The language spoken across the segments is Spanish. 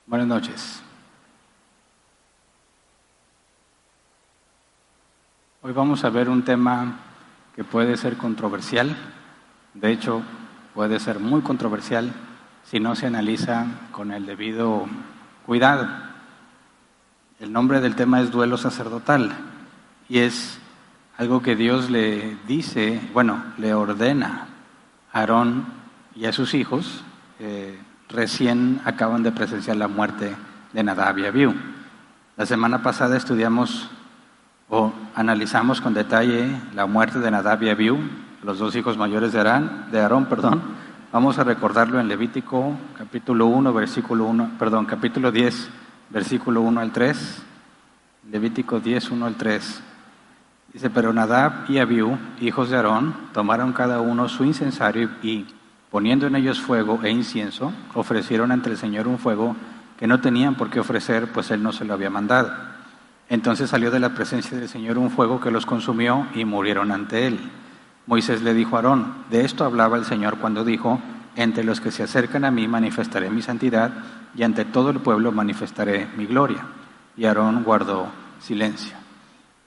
Buenas noches. Hoy vamos a ver un tema que puede ser controversial. De hecho, puede ser muy controversial si no se analiza con el debido cuidado. El nombre del tema es duelo sacerdotal y es algo que Dios le dice, le ordena a Aarón y a sus hijos. Recién acaban de presenciar la muerte de Nadab y Abiú. La semana pasada estudiamos o analizamos con detalle la muerte de Nadab y Abiú, los dos hijos mayores de Aarón. Vamos a recordarlo en Levítico capítulo 10, versículo 1 al 3. Levítico 10, 1 al 3. Dice: pero Nadab y Abiú, hijos de Aarón, tomaron cada uno su incensario y poniendo en ellos fuego e incienso, ofrecieron ante el Señor un fuego que no tenían por qué ofrecer, pues Él no se lo había mandado. Entonces salió de la presencia del Señor un fuego que los consumió y murieron ante Él. Moisés le dijo a Aarón: de esto hablaba el Señor cuando dijo: entre los que se acercan a mí manifestaré mi santidad, y ante todo el pueblo manifestaré mi gloria. Y Aarón guardó silencio.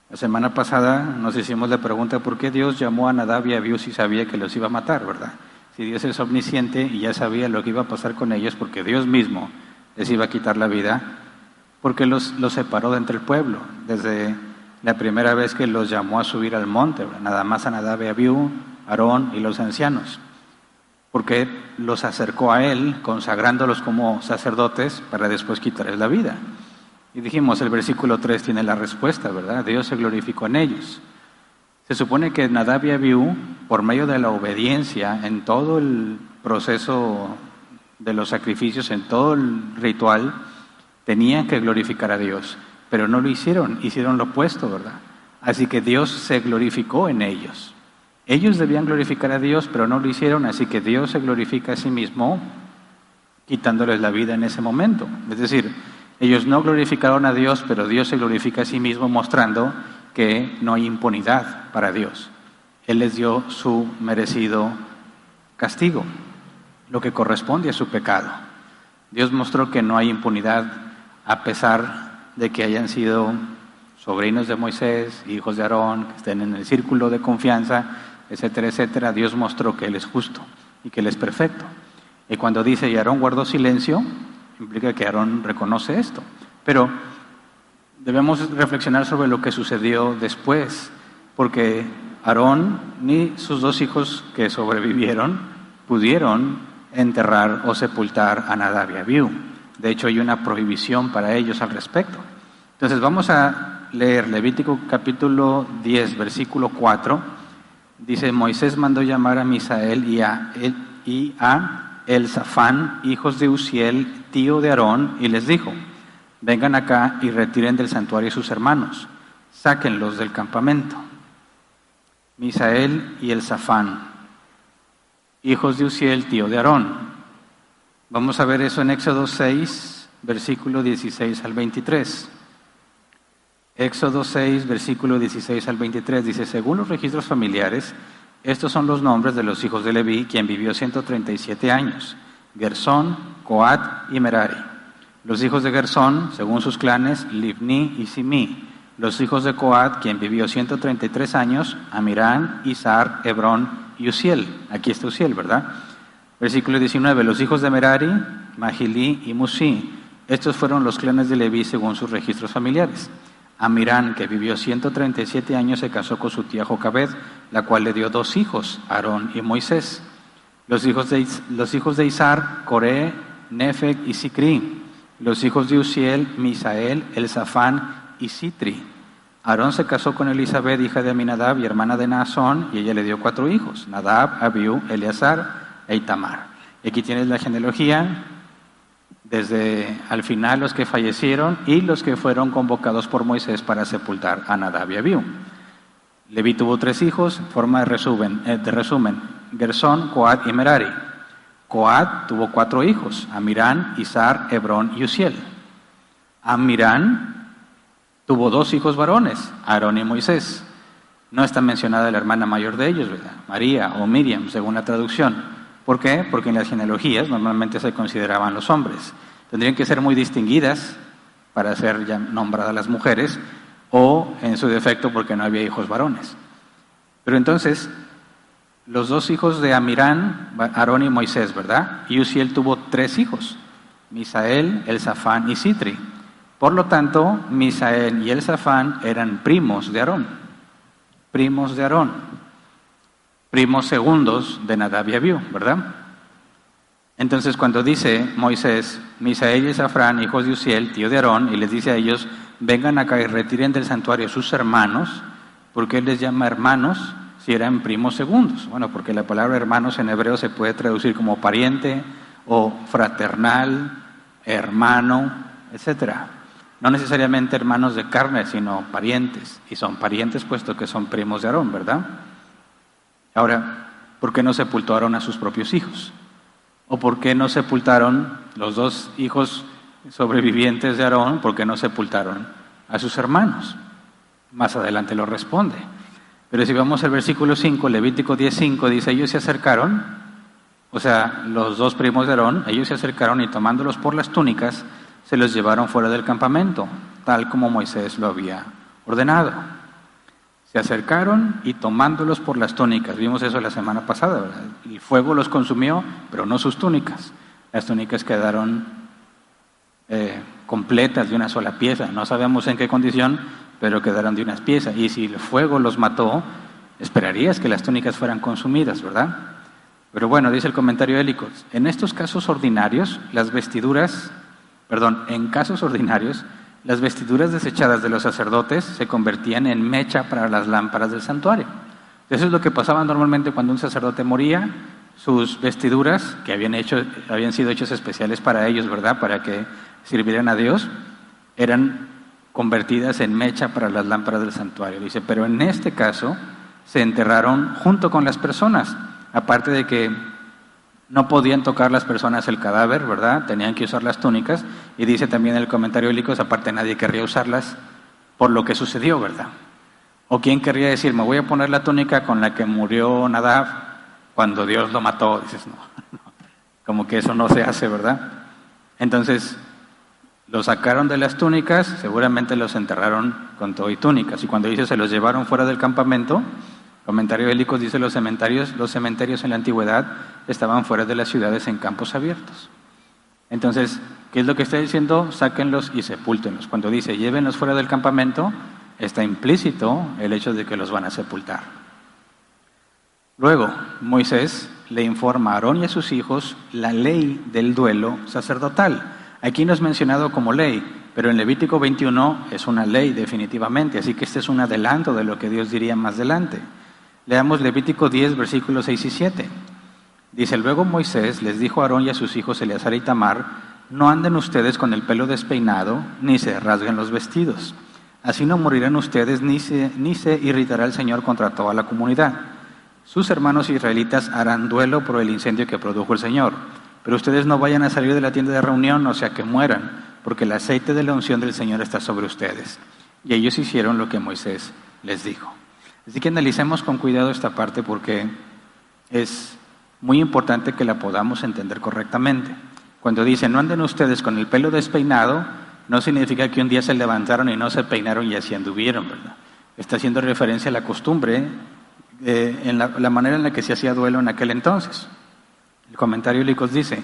La semana pasada nos hicimos la pregunta: ¿por qué Dios llamó a Nadab y a Abiú si sabía que los iba a matar, verdad? Si Dios es omnisciente y ya sabía lo que iba a pasar con ellos, porque Dios mismo les iba a quitar la vida, porque los separó de entre el pueblo, desde la primera vez que los llamó a subir al monte, ¿verdad? Nada más a Nadab y Abiú, Aarón y los ancianos, porque los acercó a Él, consagrándolos como sacerdotes para después quitarles la vida. Y dijimos, el versículo 3 tiene la respuesta, ¿verdad? Dios se glorificó en ellos. Se supone que Nadab y Abiú, por medio de la obediencia en todo el proceso de los sacrificios, en todo el ritual, tenían que glorificar a Dios, pero no lo hicieron, hicieron lo opuesto, ¿verdad? Así que Dios se glorificó en ellos. Ellos debían glorificar a Dios, pero no lo hicieron, así que Dios se glorifica a sí mismo, quitándoles la vida en ese momento. Es decir, ellos no glorificaron a Dios, pero Dios se glorifica a sí mismo, mostrando que no hay impunidad para Dios. Él les dio su merecido castigo, lo que corresponde a su pecado. Dios mostró que no hay impunidad a pesar de que hayan sido sobrinos de Moisés, hijos de Aarón, que estén en el círculo de confianza, etcétera, etcétera. Dios mostró que Él es justo y que Él es perfecto. Y cuando dice, y Aarón guardó silencio, implica que Aarón reconoce esto. Pero debemos reflexionar sobre lo que sucedió después, porque Aarón ni sus dos hijos que sobrevivieron pudieron enterrar o sepultar a Nadab y Abiú. De hecho, hay una prohibición para ellos al respecto. Entonces vamos a leer Levítico capítulo 10, versículo 4. Dice: Moisés mandó llamar a Misael y a Elzafán, hijos de Uziel, tío de Aarón, y les dijo: vengan acá y retiren del santuario a sus hermanos, sáquenlos del campamento. Misael y Elzafán, hijos de Uziel, tío de Aarón. Vamos a ver eso en Éxodo 6, versículo 16 al 23. Éxodo 6, versículo 16 al 23 dice: según los registros familiares, estos son los nombres de los hijos de Leví, quien vivió 137 años: Gersón, Coat y Merari. Los hijos de Gersón, según sus clanes, Libni y Simí. Los hijos de Coat, quien vivió 133 años, Amirán, Izhar, Hebrón y Uziel. Aquí está Uziel, ¿verdad? Versículo 19. Los hijos de Merari, Mahilí y Musí. Estos fueron los clanes de Leví según sus registros familiares. Amirán, que vivió 137 años, se casó con su tía Jocabed, la cual le dio dos hijos, Aarón y Moisés. Los hijos de Izhar, Coré, Nefeg y Sicri. Los hijos de Uziel, Misael, Elzafán y Sitri. Aarón se casó con Elisabet, hija de Aminadab y hermana de Naasón, y ella le dio 4 hijos: Nadab, Abiú, Eleazar e Itamar. Y aquí tienes la genealogía, desde al final los que fallecieron y los que fueron convocados por Moisés para sepultar a Nadab y Abiú. Leví tuvo 3 hijos, en forma de resumen: Gersón, Coat y Merari. Coat tuvo 4 hijos: Amirán, Izhar, Hebrón y Uziel. Amirán tuvo 2 hijos varones, Aarón y Moisés. No está mencionada la hermana mayor de ellos, ¿verdad? María o Miriam, según la traducción. ¿Por qué? Porque en las genealogías normalmente se consideraban los hombres. Tendrían que ser muy distinguidas para ser ya nombradas las mujeres, o en su defecto porque no había hijos varones. Pero entonces, los dos hijos de Amirán, Aarón y Moisés, ¿verdad? Y Uziel tuvo 3 hijos, Misael, Elzafán y Sitri. Por lo tanto, Misael y Elzafán eran primos de Aarón, primos segundos de Nadab y Abiú, ¿verdad? Entonces, cuando dice Moisés, Misael y Elzafán, hijos de Uziel, tío de Aarón, y les dice a ellos, vengan acá y retiren del santuario sus hermanos, ¿por qué les llama hermanos si eran primos segundos? Bueno, porque la palabra hermanos en hebreo se puede traducir como pariente o fraternal, hermano, etcétera. No necesariamente hermanos de carne, sino parientes, y son parientes puesto que son primos de Aarón, ¿verdad? Ahora, ¿por qué no sepultó Aarón a sus propios hijos? ¿O por qué no sepultaron los 2 hijos sobrevivientes de Aarón? ¿Por qué no sepultaron a sus hermanos? Más adelante lo responde. Pero si vamos al versículo 5, Levítico 10:5, dice, ellos se acercaron, o sea, los 2 primos de Aarón, ellos se acercaron y tomándolos por las túnicas, se los llevaron fuera del campamento, tal como Moisés lo había ordenado. Se acercaron y tomándolos por las túnicas, vimos eso la semana pasada, ¿verdad? El fuego los consumió, pero no sus túnicas. Las túnicas quedaron completas de una sola pieza, no sabemos en qué condición, pero quedaron de unas piezas. Y si el fuego los mató, esperarías que las túnicas fueran consumidas, ¿verdad? Pero bueno, dice el comentario de Helicos, en casos ordinarios, las vestiduras desechadas de los sacerdotes se convertían en mecha para las lámparas del santuario. Eso es lo que pasaba normalmente cuando un sacerdote moría. Sus vestiduras, que habían sido hechas especiales para ellos, ¿verdad?, para que sirvieran a Dios, eran convertidas en mecha para las lámparas del santuario. Dice, pero en este caso se enterraron junto con las personas, aparte de que no podían tocar las personas el cadáver, ¿verdad? Tenían que usar las túnicas, y dice también en el comentario bíblico, aparte nadie querría usarlas por lo que sucedió, ¿verdad? ¿O quién querría decir, me voy a poner la túnica con la que murió Nadab cuando Dios lo mató? Dices, no, como que eso no se hace, ¿verdad? Entonces, los sacaron de las túnicas, seguramente los enterraron con todo y túnicas, y cuando dice se los llevaron fuera del campamento, comentario bélico dice los cementerios en la antigüedad estaban fuera de las ciudades en campos abiertos. Entonces, ¿qué es lo que está diciendo? Sáquenlos y sepúltenlos. Cuando dice llévenlos fuera del campamento, está implícito el hecho de que los van a sepultar. Luego, Moisés le informa a Aarón y a sus hijos la ley del duelo sacerdotal. Aquí no es mencionado como ley, pero en Levítico 21 es una ley definitivamente, así que este es un adelanto de lo que Dios diría más adelante. Leamos Levítico 10, versículos 6 y 7. Dice, luego Moisés les dijo a Aarón y a sus hijos Eleazar y Tamar, no anden ustedes con el pelo despeinado, ni se rasguen los vestidos. Así no morirán ustedes, ni se irritará el Señor contra toda la comunidad. Sus hermanos israelitas harán duelo por el incendio que produjo el Señor. Pero ustedes no vayan a salir de la tienda de reunión, no sea que mueran, porque el aceite de la unción del Señor está sobre ustedes. Y ellos hicieron lo que Moisés les dijo. Así que analicemos con cuidado esta parte porque es muy importante que la podamos entender correctamente. Cuando dice, no anden ustedes con el pelo despeinado, no significa que un día se levantaron y no se peinaron y así anduvieron, ¿verdad? Está haciendo referencia a la costumbre, en la manera en la que se hacía duelo en aquel entonces. El comentario bíblico dice,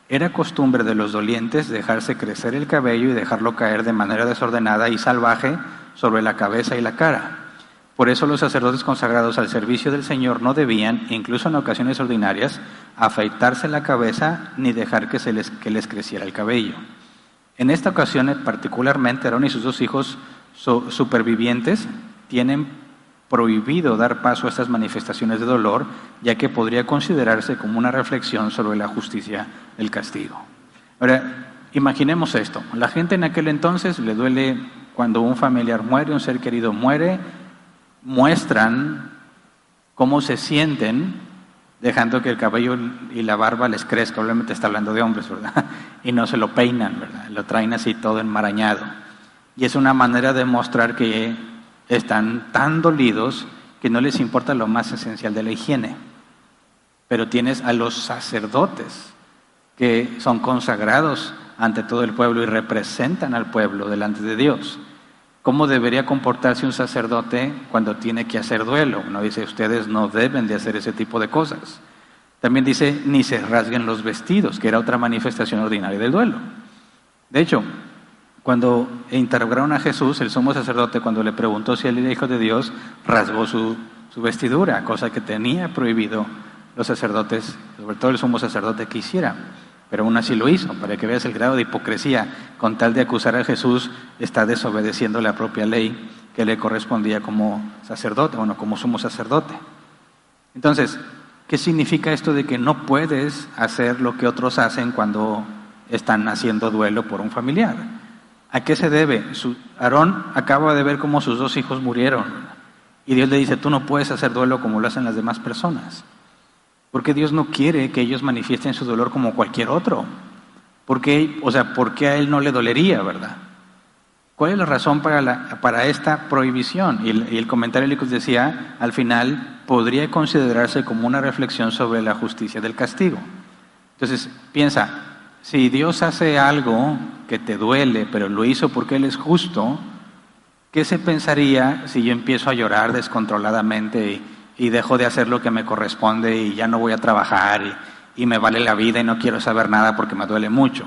era costumbre de los dolientes dejarse crecer el cabello y dejarlo caer de manera desordenada y salvaje sobre la cabeza y la cara. Por eso los sacerdotes consagrados al servicio del Señor no debían, incluso en ocasiones ordinarias, afeitarse la cabeza ni dejar que les creciera el cabello. En esta ocasión, particularmente, Aarón y sus 2 hijos supervivientes tienen prohibido dar paso a estas manifestaciones de dolor, ya que podría considerarse como una reflexión sobre la justicia del castigo. Ahora, imaginemos esto. La gente en aquel entonces le duele cuando un familiar muere, un ser querido muere, muestran cómo se sienten dejando que el cabello y la barba les crezca. Obviamente está hablando de hombres, ¿verdad? Y no se lo peinan, ¿verdad? Lo traen así todo enmarañado. Y es una manera de mostrar que están tan dolidos que no les importa lo más esencial de la higiene. Pero tienes a los sacerdotes que son consagrados ante todo el pueblo y representan al pueblo delante de Dios. ¿Cómo debería comportarse un sacerdote cuando tiene que hacer duelo? Uno dice, ustedes no deben de hacer ese tipo de cosas. También dice, ni se rasguen los vestidos, que era otra manifestación ordinaria del duelo. De hecho, cuando interrogaron a Jesús, el sumo sacerdote, cuando le preguntó si él era hijo de Dios, rasgó su vestidura, cosa que tenía prohibido los sacerdotes, sobre todo el sumo sacerdote, que hiciera. Pero aún así lo hizo, para que veas el grado de hipocresía. Con tal de acusar a Jesús, está desobedeciendo la propia ley que le correspondía como sacerdote, como sumo sacerdote. Entonces, ¿qué significa esto de que no puedes hacer lo que otros hacen cuando están haciendo duelo por un familiar? ¿A qué se debe? Aarón acaba de ver cómo sus 2 hijos murieron. Y Dios le dice, tú no puedes hacer duelo como lo hacen las demás personas. Porque Dios no quiere que ellos manifiesten su dolor como cualquier otro. ¿Por qué a él no le dolería, verdad? ¿Cuál es la razón para esta prohibición? Y el comentario les decía, al final, podría considerarse como una reflexión sobre la justicia del castigo. Entonces, piensa, si Dios hace algo que te duele, pero lo hizo porque Él es justo, ¿qué se pensaría si yo empiezo a llorar descontroladamente y dejo de hacer lo que me corresponde y ya no voy a trabajar y me vale la vida y no quiero saber nada porque me duele mucho?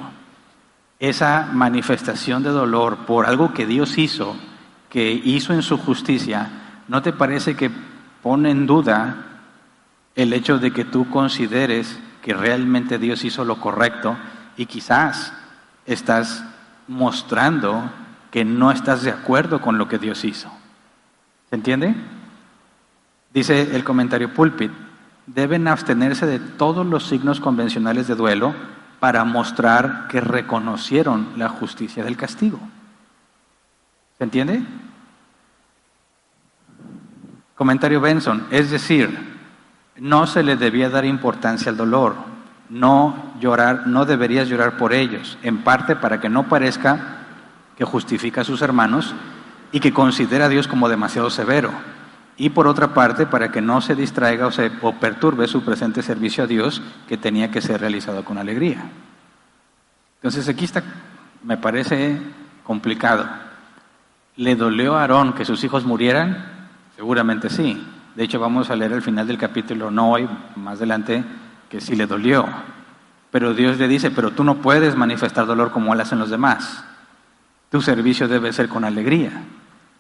Esa manifestación de dolor por algo que Dios hizo, que hizo en su justicia, ¿no te parece que pone en duda el hecho de que tú consideres que realmente Dios hizo lo correcto y quizás estás mostrando que no estás de acuerdo con lo que Dios hizo? ¿Se entiende? Dice el comentario Pulpit, deben abstenerse de todos los signos convencionales de duelo para mostrar que reconocieron la justicia del castigo. ¿Se entiende? Comentario Benson, es decir, no se le debía dar importancia al dolor, no deberías llorar por ellos, en parte para que no parezca que justifica a sus hermanos y que considera a Dios como demasiado severo, y por otra parte para que no se distraiga o perturbe su presente servicio a Dios, que tenía que ser realizado con alegría. Entonces aquí me parece complicado. ¿Le dolió a Aarón que sus hijos murieran? Seguramente sí. De hecho, vamos a leer al final del capítulo, no hoy, más adelante, que sí le dolió. Pero Dios le dice, pero tú no puedes manifestar dolor como lo hacen los demás. Tu servicio debe ser con alegría.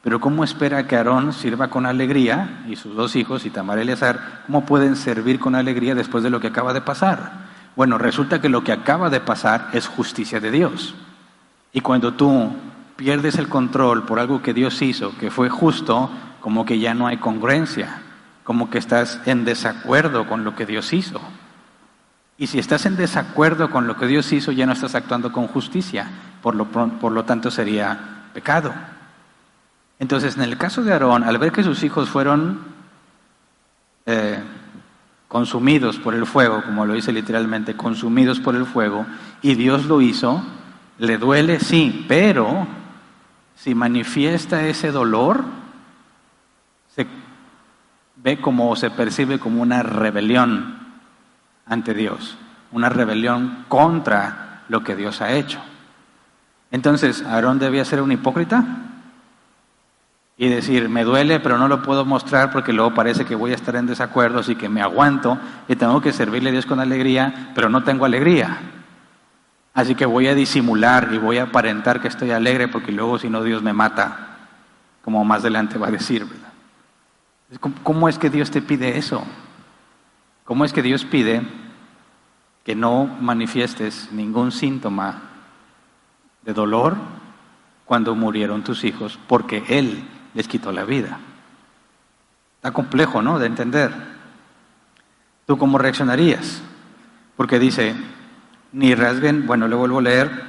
Pero ¿cómo espera que Aarón sirva con alegría, y sus 2 hijos, Itamar y Eleazar, cómo pueden servir con alegría después de lo que acaba de pasar? Bueno, resulta que lo que acaba de pasar es justicia de Dios. Y cuando tú pierdes el control por algo que Dios hizo, que fue justo, como que ya no hay congruencia, como que estás en desacuerdo con lo que Dios hizo. Y si estás en desacuerdo con lo que Dios hizo, ya no estás actuando con justicia, por lo tanto sería pecado. Entonces, en el caso de Aarón, al ver que sus hijos fueron consumidos por el fuego, como lo dice literalmente, consumidos por el fuego, y Dios lo hizo, le duele, sí, pero si manifiesta ese dolor, se ve como, se percibe como una rebelión ante Dios, una rebelión contra lo que Dios ha hecho. Entonces, ¿Aarón debía ser un hipócrita? Y decir, me duele, pero no lo puedo mostrar porque luego parece que voy a estar en desacuerdo, así que me aguanto y tengo que servirle a Dios con alegría, pero no tengo alegría. Así que voy a disimular y voy a aparentar que estoy alegre porque luego si no Dios me mata, como más adelante va a decir, ¿verdad? ¿Cómo es que Dios te pide eso? ¿Cómo es que Dios pide que no manifiestes ningún síntoma de dolor cuando murieron tus hijos? Porque Él les quitó la vida. Está complejo, ¿no?, de entender. ¿Tú cómo reaccionarías? Porque dice, ni rasguen, bueno, le vuelvo a leer,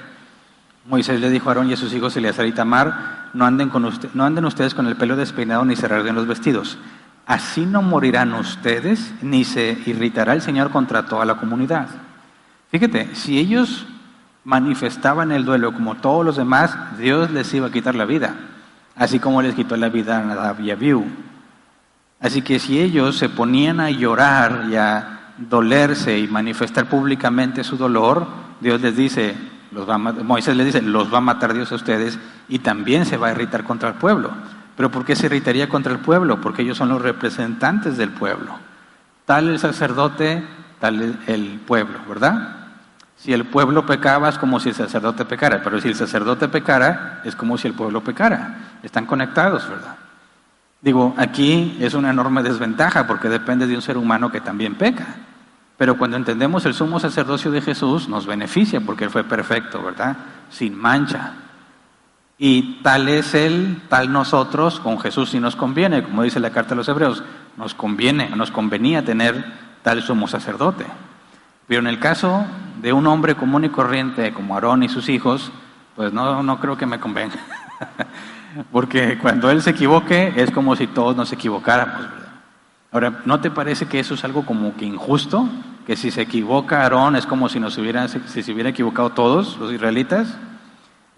Moisés le dijo a Aarón y a sus hijos Eleazar y Itamar, no anden ustedes con el pelo despeinado ni se rasguen los vestidos. Así no morirán ustedes, ni se irritará el Señor contra toda la comunidad. Fíjate, si ellos manifestaban el duelo como todos los demás, Dios les iba a quitar la vida, así como les quitó la vida a Nadab y Abiú. Así que si ellos se ponían a llorar y a dolerse y manifestar públicamente su dolor, Dios les dice, Moisés le dice, los va a matar Dios a ustedes y también se va a irritar contra el pueblo. ¿Pero por qué se irritaría contra el pueblo? Porque ellos son los representantes del pueblo. Tal el sacerdote, tal el pueblo, ¿verdad? Si el pueblo pecaba es como si el sacerdote pecara, pero si el sacerdote pecara es como si el pueblo pecara. Están conectados, ¿verdad? Digo, aquí es una enorme desventaja porque depende de un ser humano que también peca. Pero cuando entendemos el sumo sacerdocio de Jesús nos beneficia porque Él fue perfecto, ¿verdad? Sin mancha. Y tal es Él, tal nosotros, con Jesús sí nos conviene, como dice la carta a los Hebreos, nos convenía tener tal sumo sacerdote. Pero en el caso de un hombre común y corriente como Aarón y sus hijos, pues no creo que me convenga. Porque cuando él se equivoque es como si todos nos equivocáramos, ¿verdad? Ahora, ¿no te parece que eso es algo como que injusto? Que si se equivoca Aarón es como si si se hubiera equivocado todos los israelitas.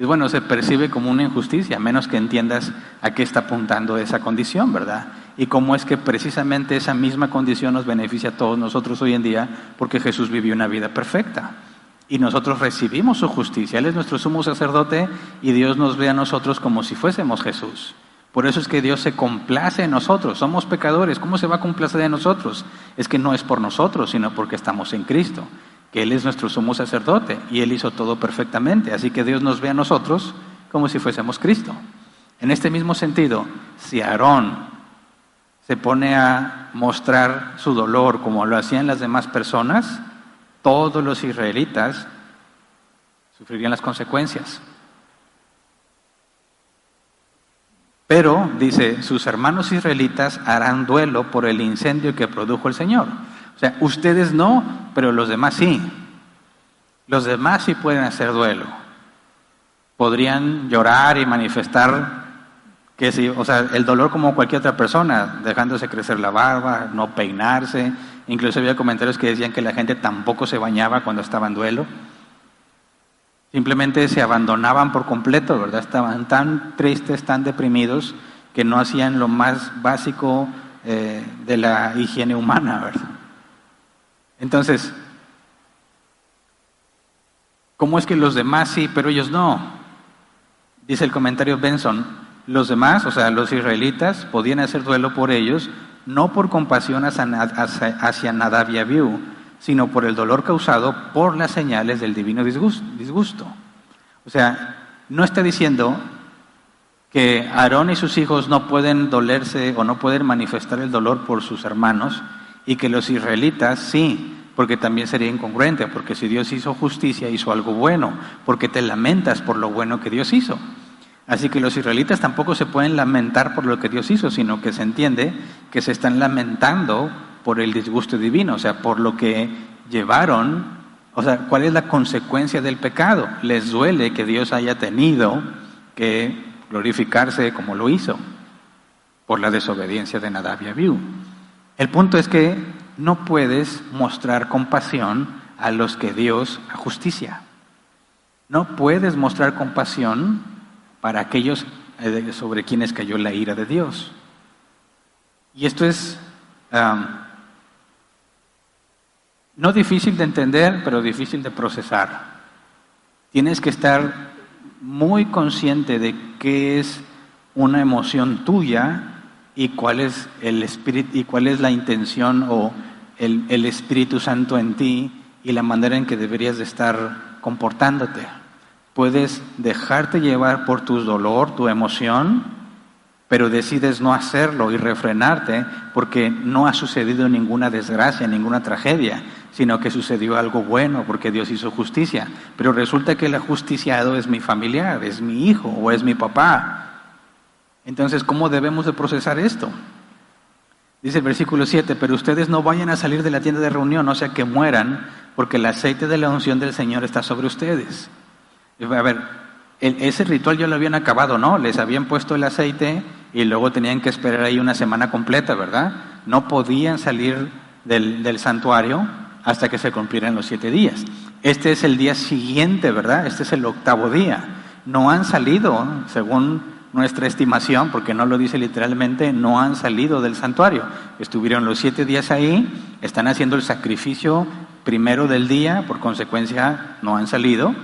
Y bueno, se percibe como una injusticia, a menos que entiendas a qué está apuntando esa condición, ¿verdad? Y cómo es que precisamente esa misma condición nos beneficia a todos nosotros hoy en día, porque Jesús vivió una vida perfecta. Y nosotros recibimos su justicia. Él es nuestro sumo sacerdote y Dios nos ve a nosotros como si fuésemos Jesús. Por eso es que Dios se complace en nosotros. Somos pecadores. ¿Cómo se va a complacer en nosotros? Es que no es por nosotros, sino porque estamos en Cristo. Que Él es nuestro sumo sacerdote y Él hizo todo perfectamente. Así que Dios nos ve a nosotros como si fuésemos Cristo. En este mismo sentido, si Aarón se pone a mostrar su dolor como lo hacían las demás personas, todos los israelitas sufrirían las consecuencias. Pero, dice, sus hermanos israelitas harán duelo por el incendio que produjo el Señor. O sea, ustedes no, pero los demás sí. Los demás sí pueden hacer duelo. Podrían llorar y manifestar que sí, o sea, el dolor como cualquier otra persona, dejándose crecer la barba, no peinarse. Incluso había comentarios que decían que la gente tampoco se bañaba cuando estaba en duelo. Simplemente se abandonaban por completo, ¿verdad? Estaban tan tristes, tan deprimidos, que no hacían lo más básico de la higiene humana, ¿verdad? Entonces, ¿cómo es que los demás sí, pero ellos no? Dice el comentario Benson, los demás, o sea, los israelitas, podían hacer duelo por ellos, no por compasión hacia Nadab y Abiú, sino por el dolor causado por las señales del divino disgusto. O sea, no está diciendo que Aarón y sus hijos no pueden dolerse o no pueden manifestar el dolor por sus hermanos, y que los israelitas sí, porque también sería incongruente, porque si Dios hizo justicia, hizo algo bueno, porque te lamentas por lo bueno que Dios hizo. Así que los israelitas tampoco se pueden lamentar por lo que Dios hizo, sino que se entiende que se están lamentando por el disgusto divino, o sea, por lo que llevaron, o sea, ¿cuál es la consecuencia del pecado? Les duele que Dios haya tenido que glorificarse como lo hizo, por la desobediencia de Nadab y Abiú. El punto es que no puedes mostrar compasión a los que Dios justicia. No puedes mostrar compasión para aquellos sobre quienes cayó la ira de Dios. Y esto es no difícil de entender, pero difícil de procesar. Tienes que estar muy consciente de qué es una emoción tuya y cuál es el espíritu y cuál es la intención o el Espíritu Santo en ti y la manera en que deberías de estar comportándote. Puedes dejarte llevar por tu dolor, tu emoción, pero decides no hacerlo y refrenarte porque no ha sucedido ninguna desgracia, ninguna tragedia, sino que sucedió algo bueno porque Dios hizo justicia. Pero resulta que el ajusticiado es mi familiar, es mi hijo o es mi papá. Entonces, ¿cómo debemos de procesar esto? Dice el versículo 7, pero ustedes no vayan a salir de la tienda de reunión, no sea que mueran, porque el aceite de la unción del Señor está sobre ustedes. A ver, ese ritual ya lo habían acabado, ¿no? Les habían puesto el aceite y luego tenían que esperar ahí una semana completa, ¿verdad? No podían salir del santuario hasta que se cumplieran los 7 días. Este es el día siguiente, ¿verdad? Este es el 8º día. No han salido, según nuestra estimación, porque no lo dice literalmente, no han salido del santuario. Estuvieron los 7 días ahí, están haciendo el sacrificio primero del día, por consecuencia no han salido.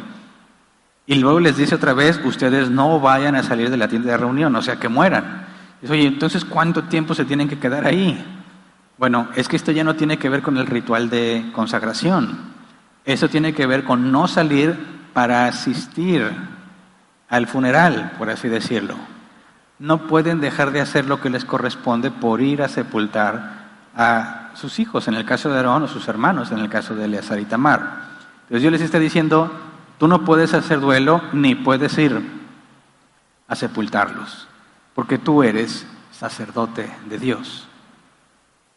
Y luego les dice otra vez, ustedes no vayan a salir de la tienda de reunión, o sea, que mueran. Dice, oye, entonces, ¿cuánto tiempo se tienen que quedar ahí? Bueno, es que esto ya no tiene que ver con el ritual de consagración. Eso tiene que ver con no salir para asistir al funeral, por así decirlo. No pueden dejar de hacer lo que les corresponde por ir a sepultar a sus hijos, en el caso de Aarón, o sus hermanos, en el caso de Eleazar y Tamar. Entonces Dios les está diciendo, tú no puedes hacer duelo ni puedes ir a sepultarlos, porque tú eres sacerdote de Dios.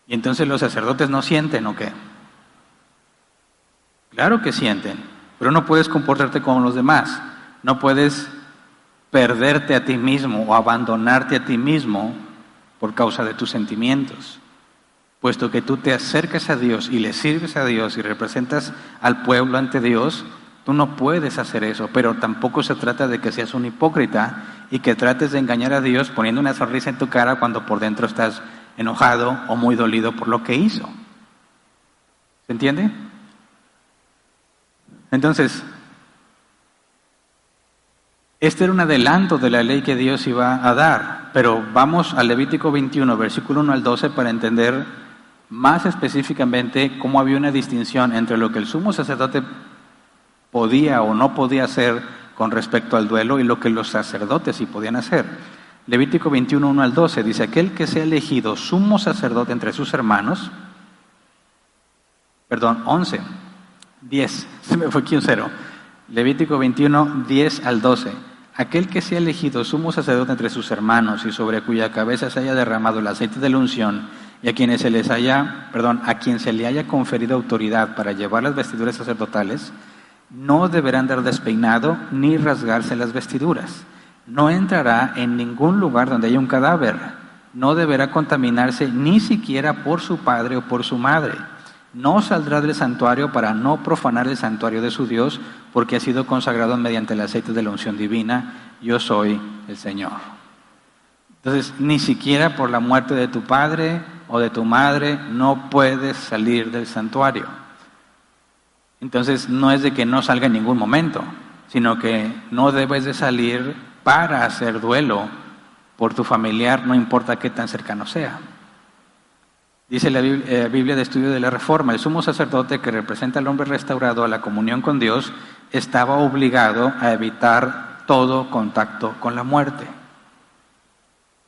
Y entonces los sacerdotes no sienten, ¿o qué? Claro que sienten, pero no puedes comportarte como los demás. No puedes perderte a ti mismo o abandonarte a ti mismo por causa de tus sentimientos. Puesto que tú te acercas a Dios y le sirves a Dios y representas al pueblo ante Dios, tú no puedes hacer eso, pero tampoco se trata de que seas un hipócrita y que trates de engañar a Dios poniendo una sonrisa en tu cara cuando por dentro estás enojado o muy dolido por lo que hizo. ¿Se entiende? Entonces, este era un adelanto de la ley que Dios iba a dar, pero vamos al Levítico 21, versículo 1 al 12, para entender más específicamente cómo había una distinción entre lo que el sumo sacerdote podía o no podía hacer con respecto al duelo y lo que los sacerdotes sí podían hacer. Levítico 21, 1 al 12 dice, aquel que sea elegido sumo sacerdote entre sus hermanos, 11, 10, se me fue aquí un 0. Levítico 21, 10 al 12. Aquel que sea elegido sumo sacerdote entre sus hermanos y sobre cuya cabeza se haya derramado el aceite de la unción y a quien se le haya conferido autoridad para llevar las vestiduras sacerdotales, no deberá andar despeinado ni rasgarse las vestiduras. No entrará en ningún lugar donde haya un cadáver. No deberá contaminarse ni siquiera por su padre o por su madre. No saldrá del santuario para no profanar el santuario de su Dios, porque ha sido consagrado mediante el aceite de la unción divina. Yo soy el Señor. Entonces, ni siquiera por la muerte de tu padre o de tu madre no puedes salir del santuario. Entonces, no es de que no salga en ningún momento, sino que no debes de salir para hacer duelo por tu familiar, no importa qué tan cercano sea. Dice la Biblia de Estudio de la Reforma, el sumo sacerdote que representa al hombre restaurado a la comunión con Dios estaba obligado a evitar todo contacto con la muerte.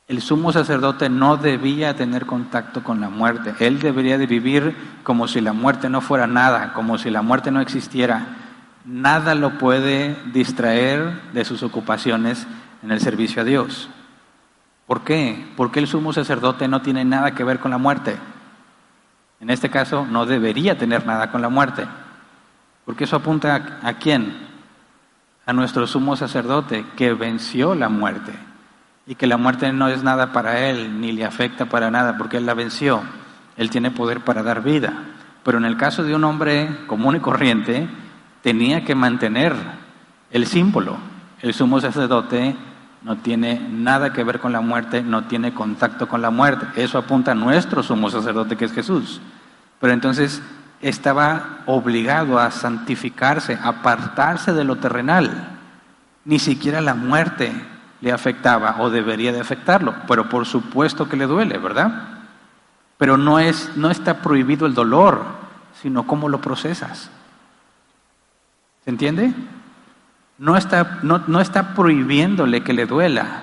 El sumo sacerdote no debía tener contacto con la muerte. Él debería de vivir como si la muerte no fuera nada, como si la muerte no existiera. Nada lo puede distraer de sus ocupaciones en el servicio a Dios. ¿Por qué? Porque el sumo sacerdote no tiene nada que ver con la muerte. En este caso, no debería tener nada con la muerte. Porque eso apunta ¿a quién? A nuestro sumo sacerdote, que venció la muerte. Y que la muerte no es nada para él, ni le afecta para nada, porque él la venció. Él tiene poder para dar vida. Pero en el caso de un hombre común y corriente, tenía que mantener el símbolo. El sumo sacerdote no tiene nada que ver con la muerte, no tiene contacto con la muerte. Eso apunta a nuestro sumo sacerdote, que es Jesús. Pero entonces estaba obligado a santificarse, a apartarse de lo terrenal. Ni siquiera la muerte le afectaba o debería de afectarlo, pero por supuesto que le duele, ¿verdad? Pero no está prohibido el dolor, sino cómo lo procesas. ¿Se entiende? No está prohibiéndole que le duela.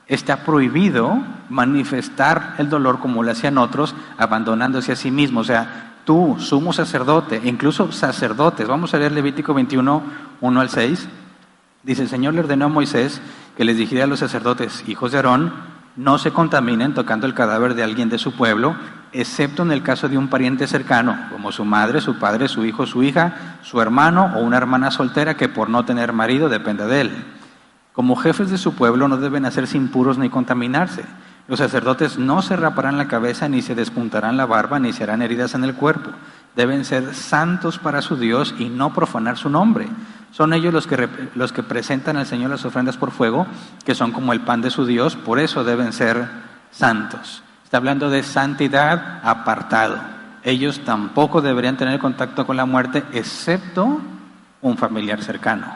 Está prohibido manifestar el dolor como lo hacían otros, abandonándose a sí mismo. O sea, tú, sumo sacerdote, incluso sacerdotes, vamos a leer Levítico 21, 1 al 6. Dice, el Señor le ordenó a Moisés que les dijera a los sacerdotes, hijos de Aarón, no se contaminen tocando el cadáver de alguien de su pueblo, excepto en el caso de un pariente cercano, como su madre, su padre, su hijo, su hija, su hermano o una hermana soltera que por no tener marido dependa de él. Como jefes de su pueblo no deben hacerse impuros ni contaminarse. Los sacerdotes no se raparán la cabeza, ni se despuntarán la barba, ni se harán heridas en el cuerpo. Deben ser santos para su Dios y no profanar su nombre. Son ellos los que presentan al Señor las ofrendas por fuego, que son como el pan de su Dios, por eso deben ser santos. Está hablando de santidad apartado. Ellos tampoco deberían tener contacto con la muerte, excepto un familiar cercano.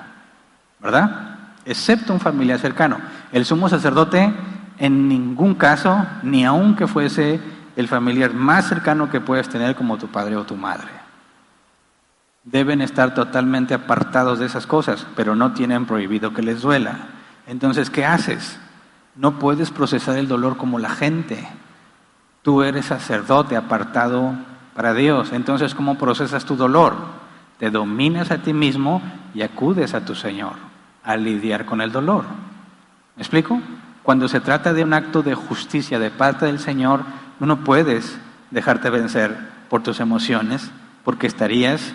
¿verdad? Excepto un familiar cercano. El sumo sacerdote en ningún caso, ni aun que fuese el familiar más cercano que puedes tener como tu padre o tu madre. Deben estar totalmente apartados de esas cosas, pero no tienen prohibido que les duela. Entonces, ¿qué haces? No puedes procesar el dolor como la gente. Tú eres sacerdote apartado para Dios. Entonces, ¿cómo procesas tu dolor? Te dominas a ti mismo y acudes a tu Señor a lidiar con el dolor. ¿Me explico? Cuando se trata de un acto de justicia de parte del Señor, no puedes dejarte vencer por tus emociones, porque estarías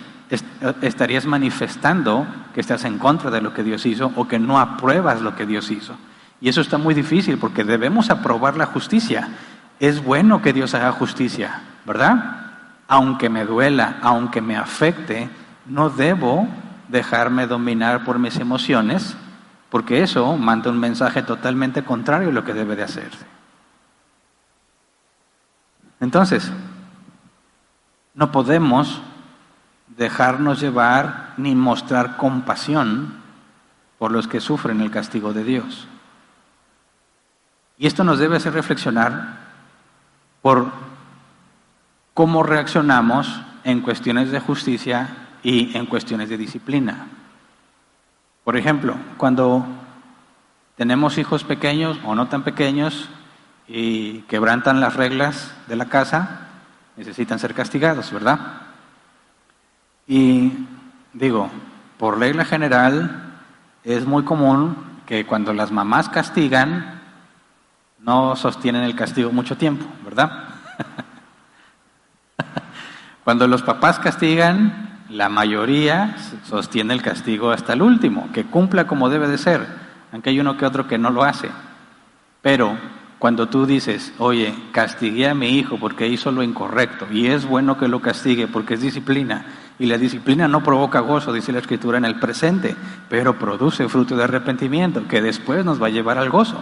manifestando que estás en contra de lo que Dios hizo o que no apruebas lo que Dios hizo. Y eso está muy difícil porque debemos aprobar la justicia. Es bueno que Dios haga justicia, ¿verdad? Aunque me duela, aunque me afecte, no debo dejarme dominar por mis emociones, porque eso manda un mensaje totalmente contrario a lo que debe de hacerse. Entonces, no podemos dejarnos llevar ni mostrar compasión por los que sufren el castigo de Dios. Y esto nos debe hacer reflexionar por cómo reaccionamos en cuestiones de justicia y en cuestiones de disciplina. Por ejemplo, cuando tenemos hijos pequeños o no tan pequeños y quebrantan las reglas de la casa, necesitan ser castigados, ¿verdad? Y digo, por regla general, es muy común que cuando las mamás castigan, no sostienen el castigo mucho tiempo, ¿verdad? Cuando los papás castigan, la mayoría sostiene el castigo hasta el último, que cumpla como debe de ser, aunque hay uno que otro que no lo hace. Pero cuando tú dices, oye, castigué a mi hijo porque hizo lo incorrecto, y es bueno que lo castigue porque es disciplina, y la disciplina no provoca gozo, dice la Escritura, en el presente, pero produce fruto de arrepentimiento, que después nos va a llevar al gozo.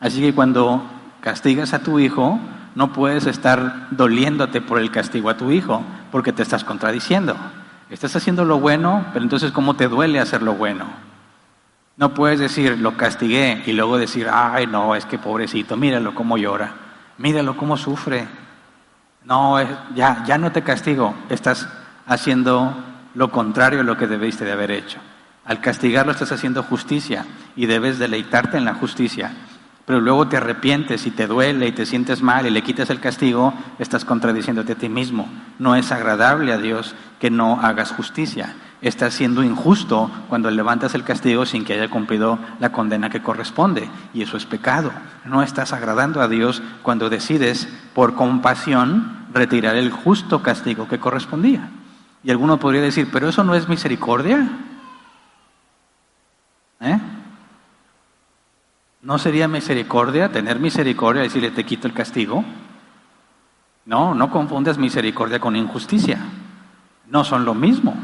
Así que cuando castigas a tu hijo, no puedes estar doliéndote por el castigo a tu hijo, porque te estás contradiciendo. Estás haciendo lo bueno, pero entonces ¿cómo te duele hacer lo bueno? No puedes decir, lo castigué, y luego decir, ay, no, es que pobrecito, míralo cómo llora, míralo cómo sufre. No, ya no te castigo, estás haciendo lo contrario a lo que debiste de haber hecho. Al castigarlo estás haciendo justicia, y debes deleitarte en la justicia. Pero luego te arrepientes y te duele y te sientes mal y le quitas el castigo, estás contradiciéndote a ti mismo. No es agradable a Dios que no hagas justicia. Estás siendo injusto cuando levantas el castigo sin que haya cumplido la condena que corresponde. Y eso es pecado. No estás agradando a Dios cuando decides, por compasión, retirar el justo castigo que correspondía. Y alguno podría decir, ¿pero eso no es misericordia? ¿No sería misericordia, tener misericordia, decirle te quito el castigo? No confundas misericordia con injusticia. No son lo mismo.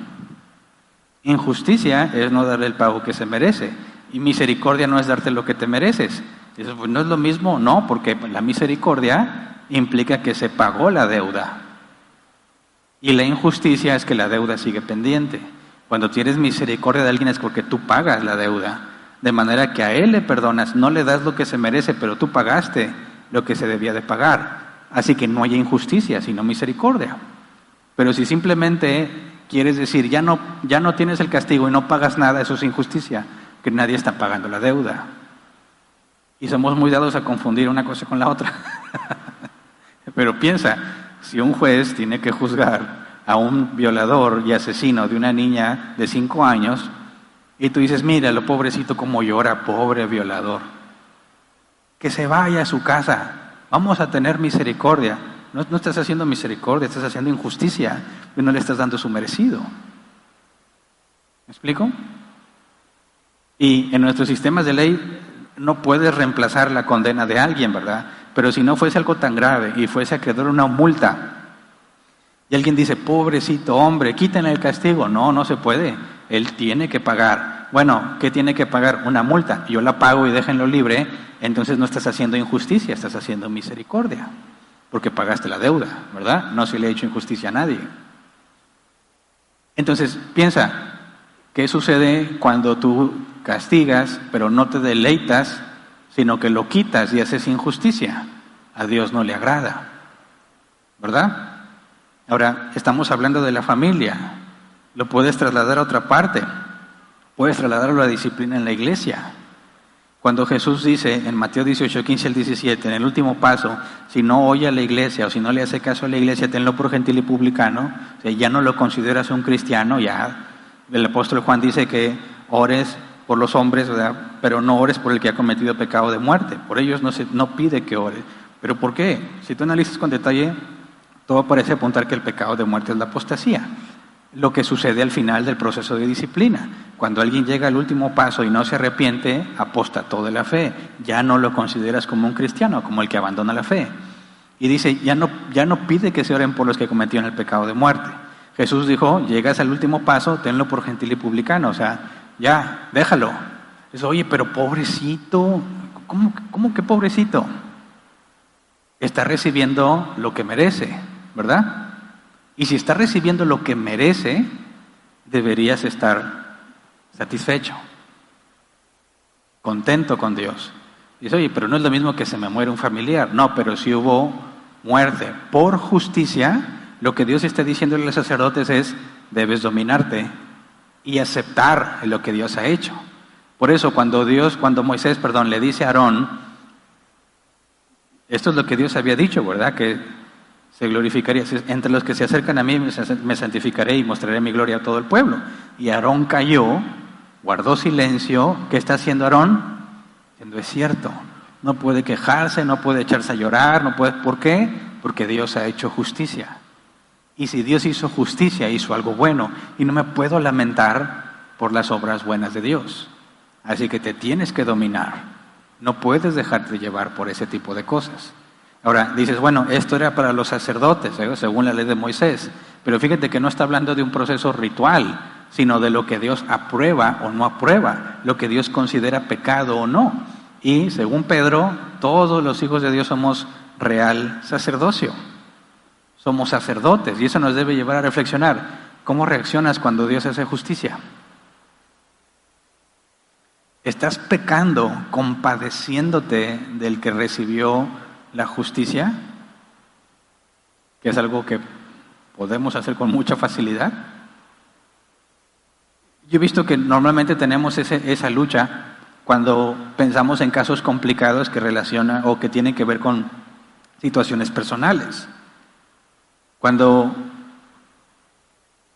Injusticia es no darle el pago que se merece. Y misericordia no es darte lo que te mereces. Eso, pues, ¿no es lo mismo? No, porque la misericordia implica que se pagó la deuda. Y la injusticia es que la deuda sigue pendiente. Cuando tienes misericordia de alguien es porque tú pagas la deuda. De manera que a él le perdonas, no le das lo que se merece, pero tú pagaste lo que se debía de pagar. Así que no hay injusticia, sino misericordia. Pero si simplemente quieres decir, ya no tienes el castigo y no pagas nada, eso es injusticia, que nadie está pagando la deuda. Y somos muy dados a confundir una cosa con la otra. Pero piensa, si un juez tiene que juzgar a un violador y asesino de una niña de 5 años, y tú dices, mira, lo pobrecito como llora, pobre violador. Que se vaya a su casa, vamos a tener misericordia. No estás haciendo misericordia, estás haciendo injusticia, y no le estás dando su merecido. ¿Me explico? Y en nuestros sistemas de ley no puedes reemplazar la condena de alguien, ¿verdad? Pero si no fuese algo tan grave y fuese acreedor a una multa, y alguien dice, pobrecito hombre, quítenle el castigo. No se puede. Él tiene que pagar. Bueno, ¿qué tiene que pagar? Una multa. Yo la pago y déjenlo libre. Entonces no estás haciendo injusticia, estás haciendo misericordia. Porque pagaste la deuda, ¿verdad? No se le ha hecho injusticia a nadie. Entonces, piensa, ¿qué sucede cuando tú castigas, pero no te deleitas, sino que lo quitas y haces injusticia. A Dios no le agrada, ¿verdad? Ahora, estamos hablando de la familia. Lo puedes trasladar a otra parte. Puedes trasladarlo a la disciplina en la iglesia. Cuando Jesús dice en Mateo 18, 15 al 17, en el último paso, si no oye a la iglesia o si no le hace caso a la iglesia, tenlo por gentil y publicano, o sea, ya no lo consideras un cristiano, ya. El apóstol Juan dice que ores por los hombres, ¿verdad? Pero no ores por el que ha cometido pecado de muerte. Por ellos no pide que ores. ¿Pero por qué? Si tú analizas con detalle, todo parece apuntar que el pecado de muerte es la apostasía. Lo que sucede al final del proceso de disciplina. Cuando alguien llega al último paso y no se arrepiente, apostató de la fe. Ya no lo consideras como un cristiano, como el que abandona la fe. Y dice, ya no pide que se oren por los que cometieron el pecado de muerte. Jesús dijo, llegas al último paso, tenlo por gentil y publicano. O sea, ya, déjalo. Dice, oye, pero pobrecito, ¿cómo que pobrecito? Está recibiendo lo que merece, ¿verdad? Y si está recibiendo lo que merece, deberías estar satisfecho, contento con Dios. Dice, oye, pero no es lo mismo que se me muere un familiar. No, pero si hubo muerte por justicia, lo que Dios está diciendo a los sacerdotes es, debes dominarte y aceptar lo que Dios ha hecho. Por eso cuando Moisés le dice a Aarón, esto es lo que Dios había dicho, ¿verdad? Que se glorificaría. Entre los que se acercan a mí me santificaré y mostraré mi gloria a todo el pueblo. Y Aarón cayó, guardó silencio. ¿Qué está haciendo Aarón? Diciendo, es cierto, no puede quejarse, no puede echarse a llorar, no puede. ¿Por qué? Porque Dios ha hecho justicia. Y si Dios hizo justicia, hizo algo bueno. Y no me puedo lamentar por las obras buenas de Dios. Así que te tienes que dominar. No puedes dejarte llevar por ese tipo de cosas. Ahora, dices, bueno, esto era para los sacerdotes, según la ley de Moisés. Pero fíjate que no está hablando de un proceso ritual, sino de lo que Dios aprueba o no aprueba, lo que Dios considera pecado o no. Y según Pedro, todos los hijos de Dios somos real sacerdocio. Somos sacerdotes y eso nos debe llevar a reflexionar. ¿Cómo reaccionas cuando Dios hace justicia? ¿Estás pecando compadeciéndote del que recibió la justicia? Que es algo que podemos hacer con mucha facilidad. Yo he visto que normalmente tenemos esa lucha cuando pensamos en casos complicados que relacionan o que tienen que ver con situaciones personales. Cuando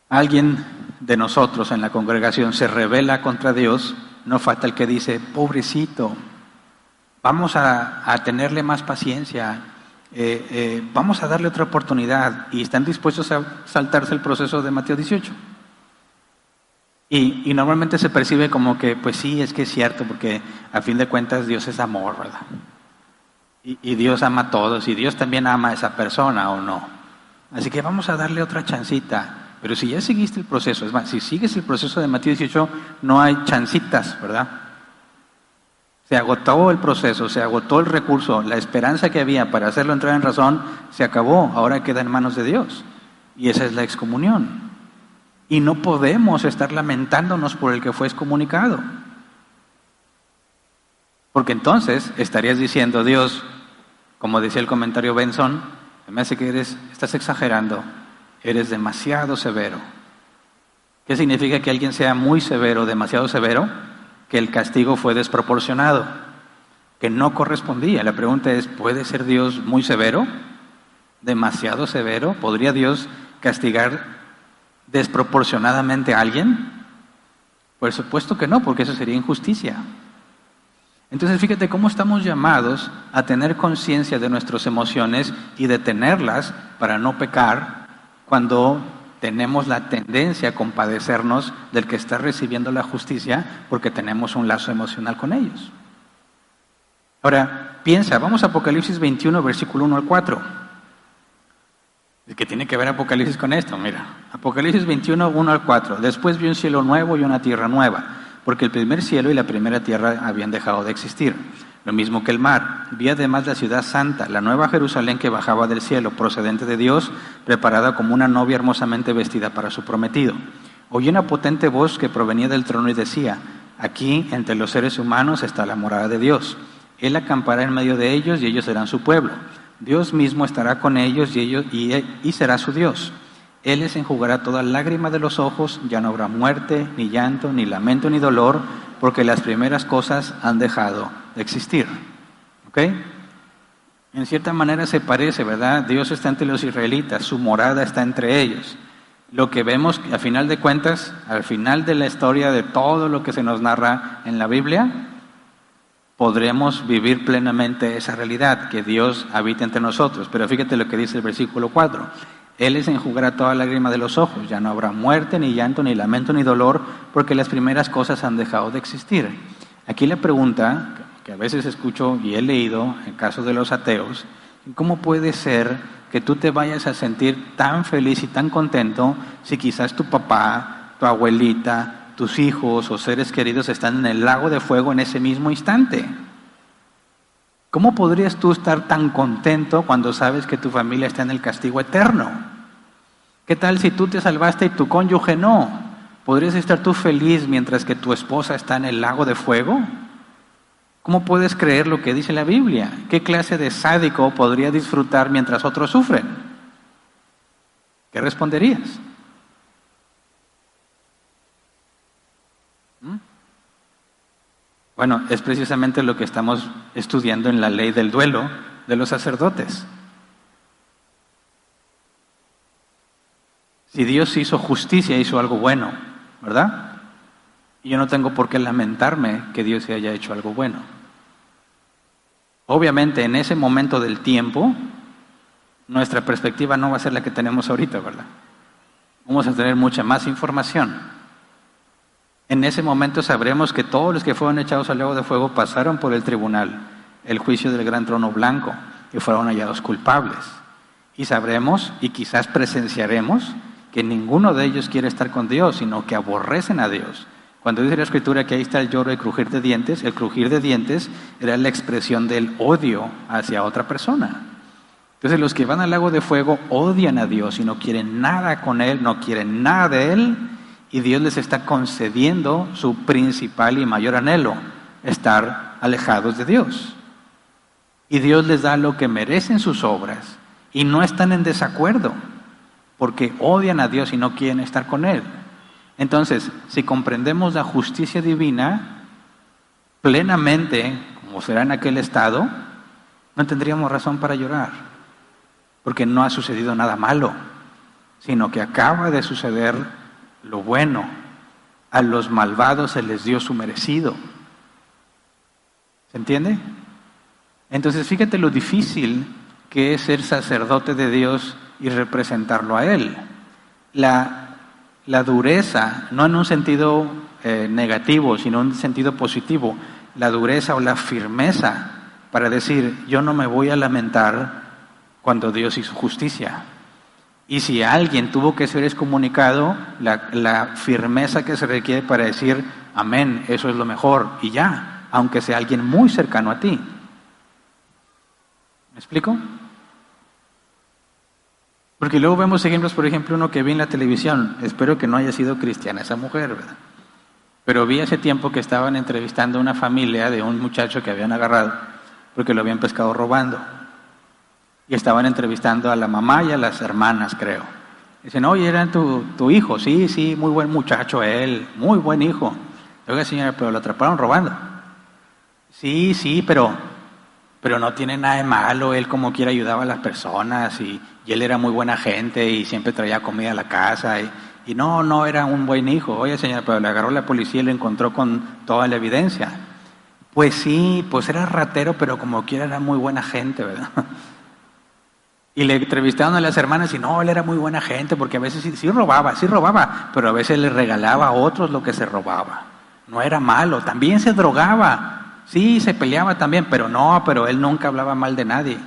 alguien de nosotros en la congregación se rebela contra Dios, no falta el que dice, pobrecito, vamos a tenerle más paciencia, vamos a darle otra oportunidad, y están dispuestos a saltarse el proceso de Mateo 18. Y normalmente se percibe como que, pues sí, es que es cierto, porque a fin de cuentas Dios es amor, ¿verdad? Y Dios ama a todos, y Dios también ama a esa persona, ¿o no? Así que vamos a darle otra chancita. Pero si ya seguiste el proceso, es más, si sigues el proceso de Mateo 18, no hay chancitas, ¿verdad? Se agotó el proceso, se agotó el recurso, la esperanza que había para hacerlo entrar en razón se acabó, ahora queda en manos de Dios. Y esa es la excomunión. Y no podemos estar lamentándonos por el que fue excomunicado. Porque entonces estarías diciendo, Dios, como decía el comentario Benson, me hace que estás exagerando, eres demasiado severo. ¿Qué significa que alguien sea muy severo, demasiado severo? Que el castigo fue desproporcionado, que no correspondía. La pregunta es, ¿puede ser Dios muy severo? ¿Demasiado severo? ¿Podría Dios castigar desproporcionadamente a alguien? Por supuesto que no, porque eso sería injusticia. Entonces fíjate cómo estamos llamados a tener conciencia de nuestras emociones y detenerlas para no pecar cuando tenemos la tendencia a compadecernos del que está recibiendo la justicia porque tenemos un lazo emocional con ellos. Ahora, piensa, vamos a Apocalipsis 21, versículo 1 al 4. ¿Qué tiene que ver Apocalipsis con esto? Mira, Apocalipsis 21, 1 al 4. Después vi un cielo nuevo y una tierra nueva, porque el primer cielo y la primera tierra habían dejado de existir. Lo mismo que el mar. Vi además la ciudad santa, la nueva Jerusalén que bajaba del cielo, procedente de Dios, preparada como una novia hermosamente vestida para su prometido. Oí una potente voz que provenía del trono y decía, Aquí, entre los seres humanos, está la morada de Dios. Él acampará en medio de ellos y ellos serán su pueblo. Dios mismo estará con ellos y será su Dios. Él les enjugará toda lágrima de los ojos, ya no habrá muerte, ni llanto, ni lamento, ni dolor, porque las primeras cosas han dejado de existir. ¿Ok? En cierta manera se parece, ¿verdad? Dios está entre los israelitas, su morada está entre ellos. Lo que vemos, a final de cuentas, al final de la historia de todo lo que se nos narra en la Biblia, podremos vivir plenamente esa realidad, que Dios habita entre nosotros. Pero fíjate lo que dice el versículo 4. Él les enjugará toda lágrima de los ojos, ya no habrá muerte, ni llanto, ni lamento, ni dolor, porque las primeras cosas han dejado de existir. Aquí la pregunta, que a veces escucho y he leído en caso de los ateos, ¿cómo puede ser que tú te vayas a sentir tan feliz y tan contento si quizás tu papá, tu abuelita, tus hijos o seres queridos están en el lago de fuego en ese mismo instante? ¿Cómo podrías tú estar tan contento cuando sabes que tu familia está en el castigo eterno? ¿Qué tal si tú te salvaste y tu cónyuge no? ¿Podrías estar tú feliz mientras que tu esposa está en el lago de fuego? ¿Cómo puedes creer lo que dice la Biblia? ¿Qué clase de sádico podría disfrutar mientras otros sufren? ¿Qué responderías? Bueno, es precisamente lo que estamos estudiando en la ley del duelo de los sacerdotes. Si Dios hizo justicia, hizo algo bueno, ¿verdad? Y yo no tengo por qué lamentarme que Dios haya hecho algo bueno. Obviamente, en ese momento del tiempo, nuestra perspectiva no va a ser la que tenemos ahorita, ¿verdad? Vamos a tener mucha más información. En ese momento sabremos que todos los que fueron echados al lago de fuego pasaron por el tribunal, el juicio del gran trono blanco, y fueron hallados culpables. Y sabremos, y quizás presenciaremos, que ninguno de ellos quiere estar con Dios, sino que aborrecen a Dios. Cuando dice la Escritura que ahí está el lloro y crujir de dientes, el crujir de dientes era la expresión del odio hacia otra persona. Entonces los que van al lago de fuego odian a Dios y no quieren nada con Él, no quieren nada de Él, y Dios les está concediendo su principal y mayor anhelo, estar alejados de Dios. Y Dios les da lo que merecen sus obras, y no están en desacuerdo, porque odian a Dios y no quieren estar con Él. Entonces, si comprendemos la justicia divina plenamente, como será en aquel estado, no tendríamos razón para llorar, porque no ha sucedido nada malo, sino que acaba de suceder lo bueno. A los malvados se les dio su merecido. ¿Se entiende? Entonces fíjate lo difícil que es ser sacerdote de Dios y representarlo a Él. La dureza, no en un sentido negativo, sino en un sentido positivo, la dureza o la firmeza para decir, yo no me voy a lamentar cuando Dios hizo justicia. Y si alguien tuvo que ser excomunicado, la firmeza que se requiere para decir, amén, eso es lo mejor, y ya, aunque sea alguien muy cercano a ti. ¿Me explico? Porque luego vemos ejemplos, por ejemplo, uno que vi en la televisión, espero que no haya sido cristiana esa mujer, ¿verdad? Pero vi hace tiempo que estaban entrevistando a una familia de un muchacho que habían agarrado porque lo habían pescado robando. Y estaban entrevistando a la mamá y a las hermanas, creo. Dicen, oye, ¿era tu hijo? Sí, muy buen muchacho él, muy buen hijo. Oiga, señora, pero lo atraparon robando. Sí, pero no tiene nada de malo, él como quiera ayudaba a las personas y él era muy buena gente y siempre traía comida a la casa y no era un buen hijo. Oye, señora, pero le agarró la policía y lo encontró con toda la evidencia. Pues sí, pues era ratero, pero como quiera era muy buena gente, ¿verdad? Y le entrevistaron a las hermanas y no, él era muy buena gente porque a veces sí robaba, pero a veces le regalaba a otros lo que se robaba. No era malo, también se drogaba, sí, se peleaba también, pero él nunca hablaba mal de nadie.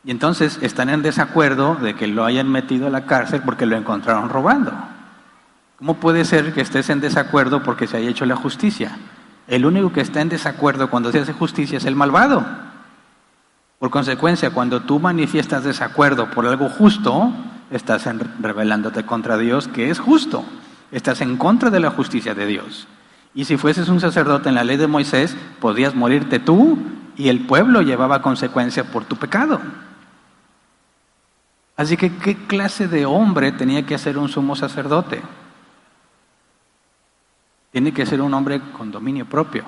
Y entonces están en desacuerdo de que lo hayan metido a la cárcel porque lo encontraron robando. ¿Cómo puede ser que estés en desacuerdo porque se haya hecho la justicia? El único que está en desacuerdo cuando se hace justicia es el malvado. Por consecuencia, cuando tú manifiestas desacuerdo por algo justo, estás rebelándote contra Dios, que es justo. Estás en contra de la justicia de Dios. Y si fueses un sacerdote en la ley de Moisés, podías morirte tú y el pueblo llevaba consecuencia por tu pecado. Así que, ¿qué clase de hombre tenía que ser un sumo sacerdote? Tiene que ser un hombre con dominio propio,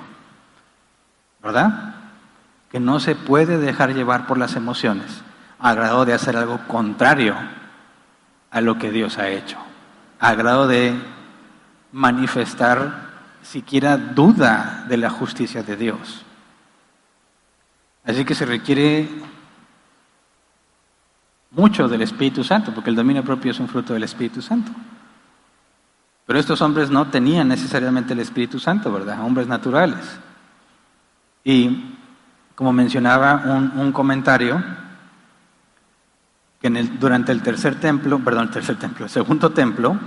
¿verdad? Que no se puede dejar llevar por las emociones, a grado de hacer algo contrario a lo que Dios ha hecho, a grado de manifestar siquiera duda de la justicia de Dios. Así que se requiere mucho del Espíritu Santo, porque el dominio propio es un fruto del Espíritu Santo. Pero estos hombres no tenían necesariamente el Espíritu Santo, ¿verdad? Hombres naturales. Y como mencionaba un comentario, que durante el segundo templo,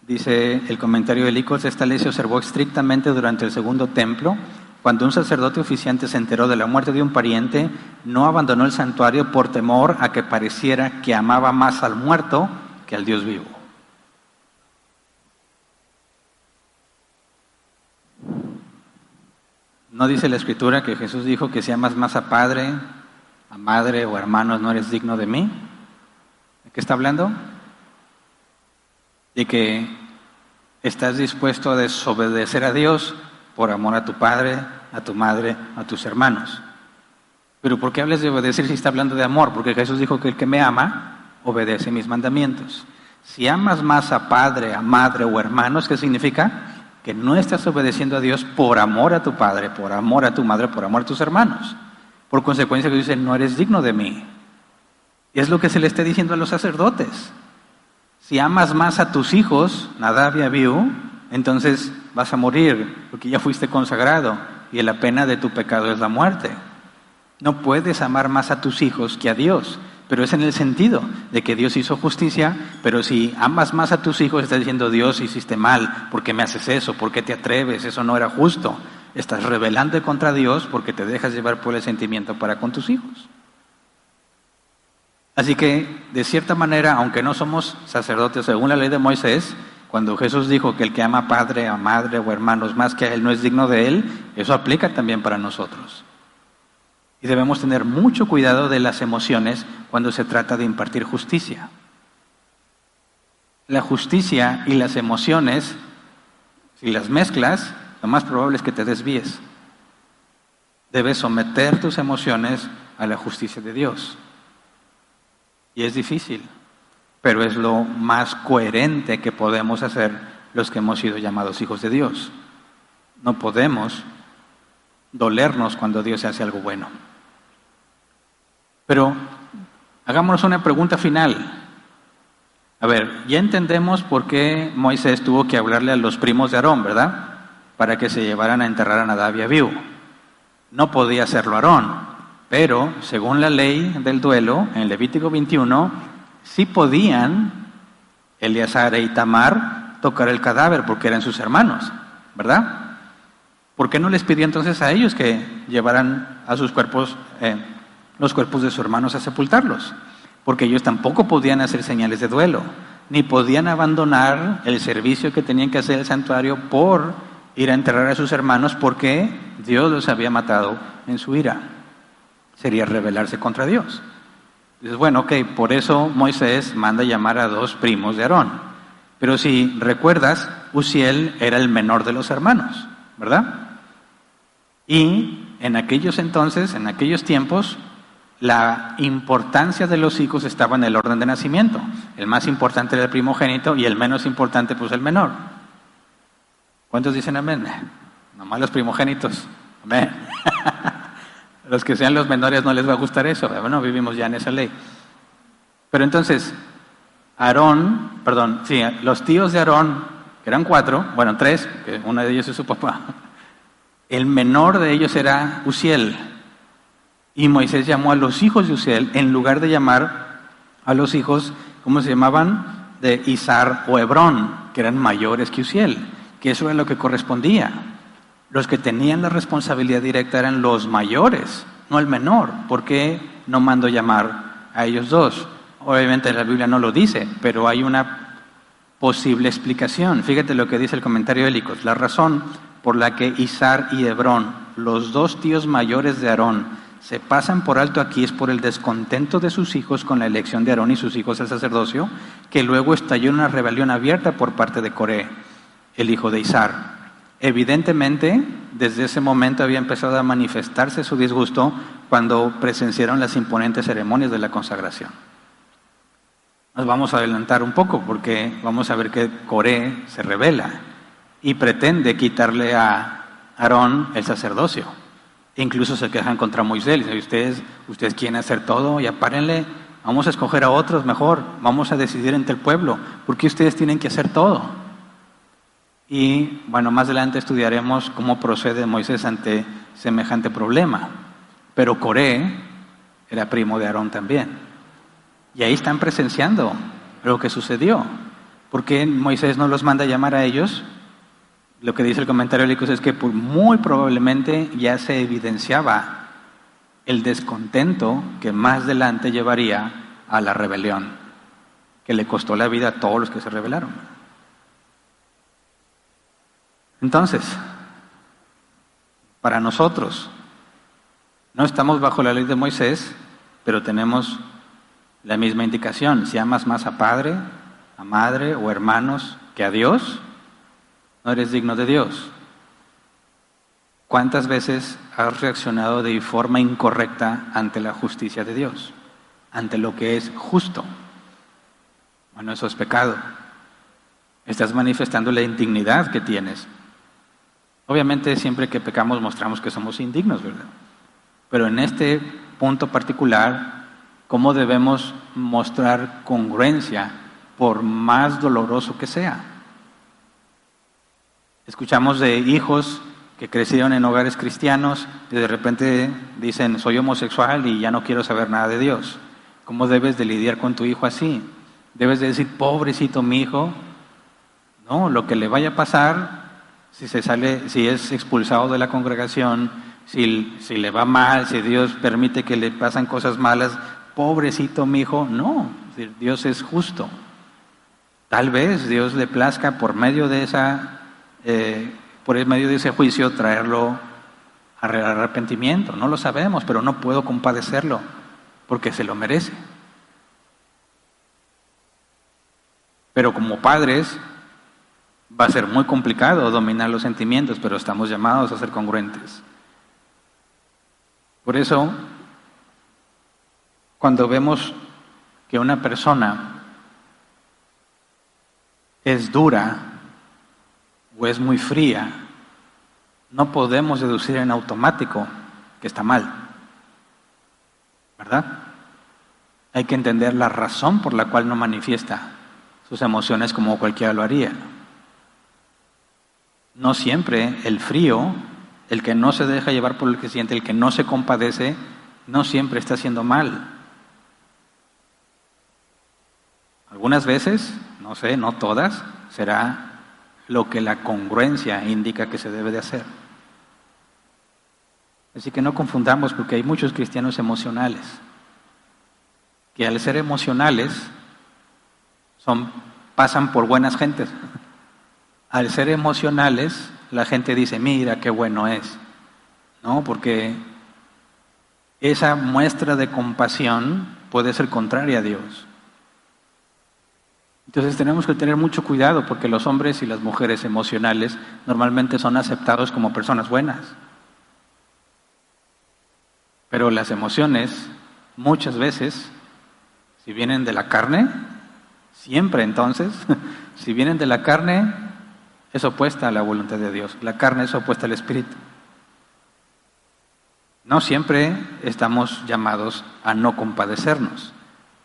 dice el comentario de Licos, esta ley se observó estrictamente durante el segundo templo. Cuando un sacerdote oficiante se enteró de la muerte de un pariente, no abandonó el santuario por temor a que pareciera que amaba más al muerto que al Dios vivo. ¿No dice la Escritura que Jesús dijo que si amas más a padre, a madre o hermanos no eres digno de mí? ¿De qué está hablando? De que estás dispuesto a desobedecer a Dios por amor a tu padre, a tu madre, a tus hermanos. Pero ¿por qué hablas de obedecer si está hablando de amor? Porque Jesús dijo que el que me ama, obedece mis mandamientos. Si amas más a padre, a madre o hermanos, ¿qué significa? Que no estás obedeciendo a Dios por amor a tu padre, por amor a tu madre, por amor a tus hermanos. Por consecuencia que dice, no eres digno de mí. Y es lo que se le está diciendo a los sacerdotes. Si amas más a tus hijos, Nadab y Abiú, entonces vas a morir, porque ya fuiste consagrado, y la pena de tu pecado es la muerte. No puedes amar más a tus hijos que a Dios, pero es en el sentido de que Dios hizo justicia, pero si amas más a tus hijos, estás diciendo, Dios, hiciste mal, ¿por qué me haces eso? ¿Por qué te atreves? Eso no era justo. Estás rebelando contra Dios porque te dejas llevar por el sentimiento para con tus hijos. Así que, de cierta manera, aunque no somos sacerdotes según la ley de Moisés, cuando Jesús dijo que el que ama a padre, a madre o hermanos más que a él no es digno de él, eso aplica también para nosotros. Y debemos tener mucho cuidado de las emociones cuando se trata de impartir justicia. La justicia y las emociones, si las mezclas, lo más probable es que te desvíes. Debes someter tus emociones a la justicia de Dios. Y es difícil, pero es lo más coherente que podemos hacer los que hemos sido llamados hijos de Dios. No podemos dolernos cuando Dios hace algo bueno. Pero hagámonos una pregunta final. A ver, ya entendemos por qué Moisés tuvo que hablarle a los primos de Aarón, ¿verdad? Para que se llevaran a enterrar a Nadab y Abiú. No podía hacerlo Aarón, pero según la ley del duelo, en Levítico 21, sí podían Eleazar e Itamar tocar el cadáver porque eran sus hermanos, ¿verdad? ¿Por qué no les pidió entonces a ellos que llevaran a sus cuerpos, los cuerpos de sus hermanos a sepultarlos? Porque ellos tampoco podían hacer señales de duelo, ni podían abandonar el servicio que tenían que hacer en el santuario por ir a enterrar a sus hermanos porque Dios los había matado en su ira. Sería rebelarse contra Dios. Entonces, bueno, ok, por eso Moisés manda llamar a 2 primos de Aarón. Pero si recuerdas, Uziel era el menor de los hermanos, ¿verdad? Y en aquellos entonces, en aquellos tiempos, la importancia de los hijos estaba en el orden de nacimiento. El más importante era el primogénito y el menos importante, pues, el menor. ¿Cuántos dicen amén? Nomás los primogénitos. Amén. Los que sean los menores no les va a gustar eso. Bueno, vivimos ya en esa ley. Pero entonces, los tíos de Aarón, que eran 4, bueno, 3, que uno de ellos es su papá. El menor de ellos era Uziel. Y Moisés llamó a los hijos de Uziel en lugar de llamar a los hijos, ¿cómo se llamaban? De Izar o Hebrón, que eran mayores que Uziel, que eso era lo que correspondía. Los que tenían la responsabilidad directa eran los mayores, no el menor. ¿Por qué no mando llamar a ellos 2? Obviamente la Biblia no lo dice, pero hay una posible explicación. Fíjate lo que dice el comentario de Helicos. La razón por la que Izhar y Hebrón, los dos tíos mayores de Aarón, se pasan por alto aquí es por el descontento de sus hijos con la elección de Aarón y sus hijos al sacerdocio, que luego estalló una rebelión abierta por parte de Coré, el hijo de Izhar. Evidentemente, desde ese momento había empezado a manifestarse su disgusto cuando presenciaron las imponentes ceremonias de la consagración. Nos vamos a adelantar un poco porque vamos a ver que Coré se rebela y pretende quitarle a Aarón el sacerdocio. Incluso se quejan contra Moisés. Dicen, ustedes quieren hacer todo, ya párenle, vamos a escoger a otros mejor, vamos a decidir entre el pueblo, porque ustedes tienen que hacer todo. Y bueno, más adelante estudiaremos cómo procede Moisés ante semejante problema. Pero Coré era primo de Aarón también. Y ahí están presenciando lo que sucedió. ¿Por qué Moisés no los manda a llamar a ellos? Lo que dice el comentario de Helicos es que muy probablemente ya se evidenciaba el descontento que más adelante llevaría a la rebelión, que le costó la vida a todos los que se rebelaron. Entonces, para nosotros, no estamos bajo la ley de Moisés, pero tenemos la misma indicación. Si amas más a padre, a madre o hermanos que a Dios, no eres digno de Dios. ¿Cuántas veces has reaccionado de forma incorrecta ante la justicia de Dios? Ante lo que es justo. Bueno, eso es pecado. Estás manifestando la indignidad que tienes. Obviamente siempre que pecamos mostramos que somos indignos, ¿verdad? Pero en este punto particular, ¿cómo debemos mostrar congruencia por más doloroso que sea? Escuchamos de hijos que crecieron en hogares cristianos y de repente dicen, soy homosexual y ya no quiero saber nada de Dios. ¿Cómo debes de lidiar con tu hijo así? Debes de decir, pobrecito mi hijo, no, lo que le vaya a pasar, si es expulsado de la congregación, si le va mal, si Dios permite que le pasan cosas malas, pobrecito mi hijo, no, Dios es justo. Tal vez Dios le plazca por medio de ese juicio traerlo al arrepentimiento. No lo sabemos, pero no puedo compadecerlo porque se lo merece. Pero como padres va a ser muy complicado dominar los sentimientos, pero estamos llamados a ser congruentes. Por eso, cuando vemos que una persona es dura o es muy fría, no podemos deducir en automático que está mal, ¿verdad? Hay que entender la razón por la cual no manifiesta sus emociones como cualquiera lo haría. No siempre el frío, el que no se deja llevar por el que siente, el que no se compadece, no siempre está haciendo mal. Algunas veces, no sé, no todas, será lo que la congruencia indica que se debe de hacer. Así que no confundamos, porque hay muchos cristianos emocionales que al ser emocionales pasan por buenas gentes. Al ser emocionales, la gente dice, mira qué bueno es, ¿no? Porque esa muestra de compasión puede ser contraria a Dios. Entonces tenemos que tener mucho cuidado, porque los hombres y las mujeres emocionales normalmente son aceptados como personas buenas. Pero las emociones, muchas veces, si vienen de la carne, siempre entonces, si vienen de la carne, es opuesta a la voluntad de Dios. La carne es opuesta al Espíritu. No siempre estamos llamados a no compadecernos.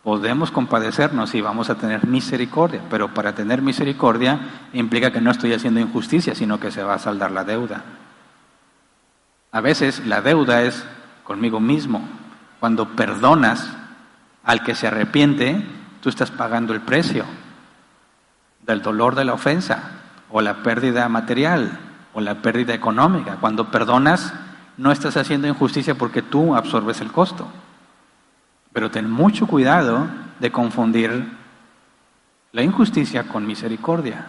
Podemos compadecernos y vamos a tener misericordia, pero para tener misericordia implica que no estoy haciendo injusticia, sino que se va a saldar la deuda. A veces la deuda es conmigo mismo. Cuando perdonas al que se arrepiente, tú estás pagando el precio del dolor de la ofensa, o la pérdida material, o la pérdida económica. Cuando perdonas, no estás haciendo injusticia porque tú absorbes el costo. Pero ten mucho cuidado de confundir la injusticia con misericordia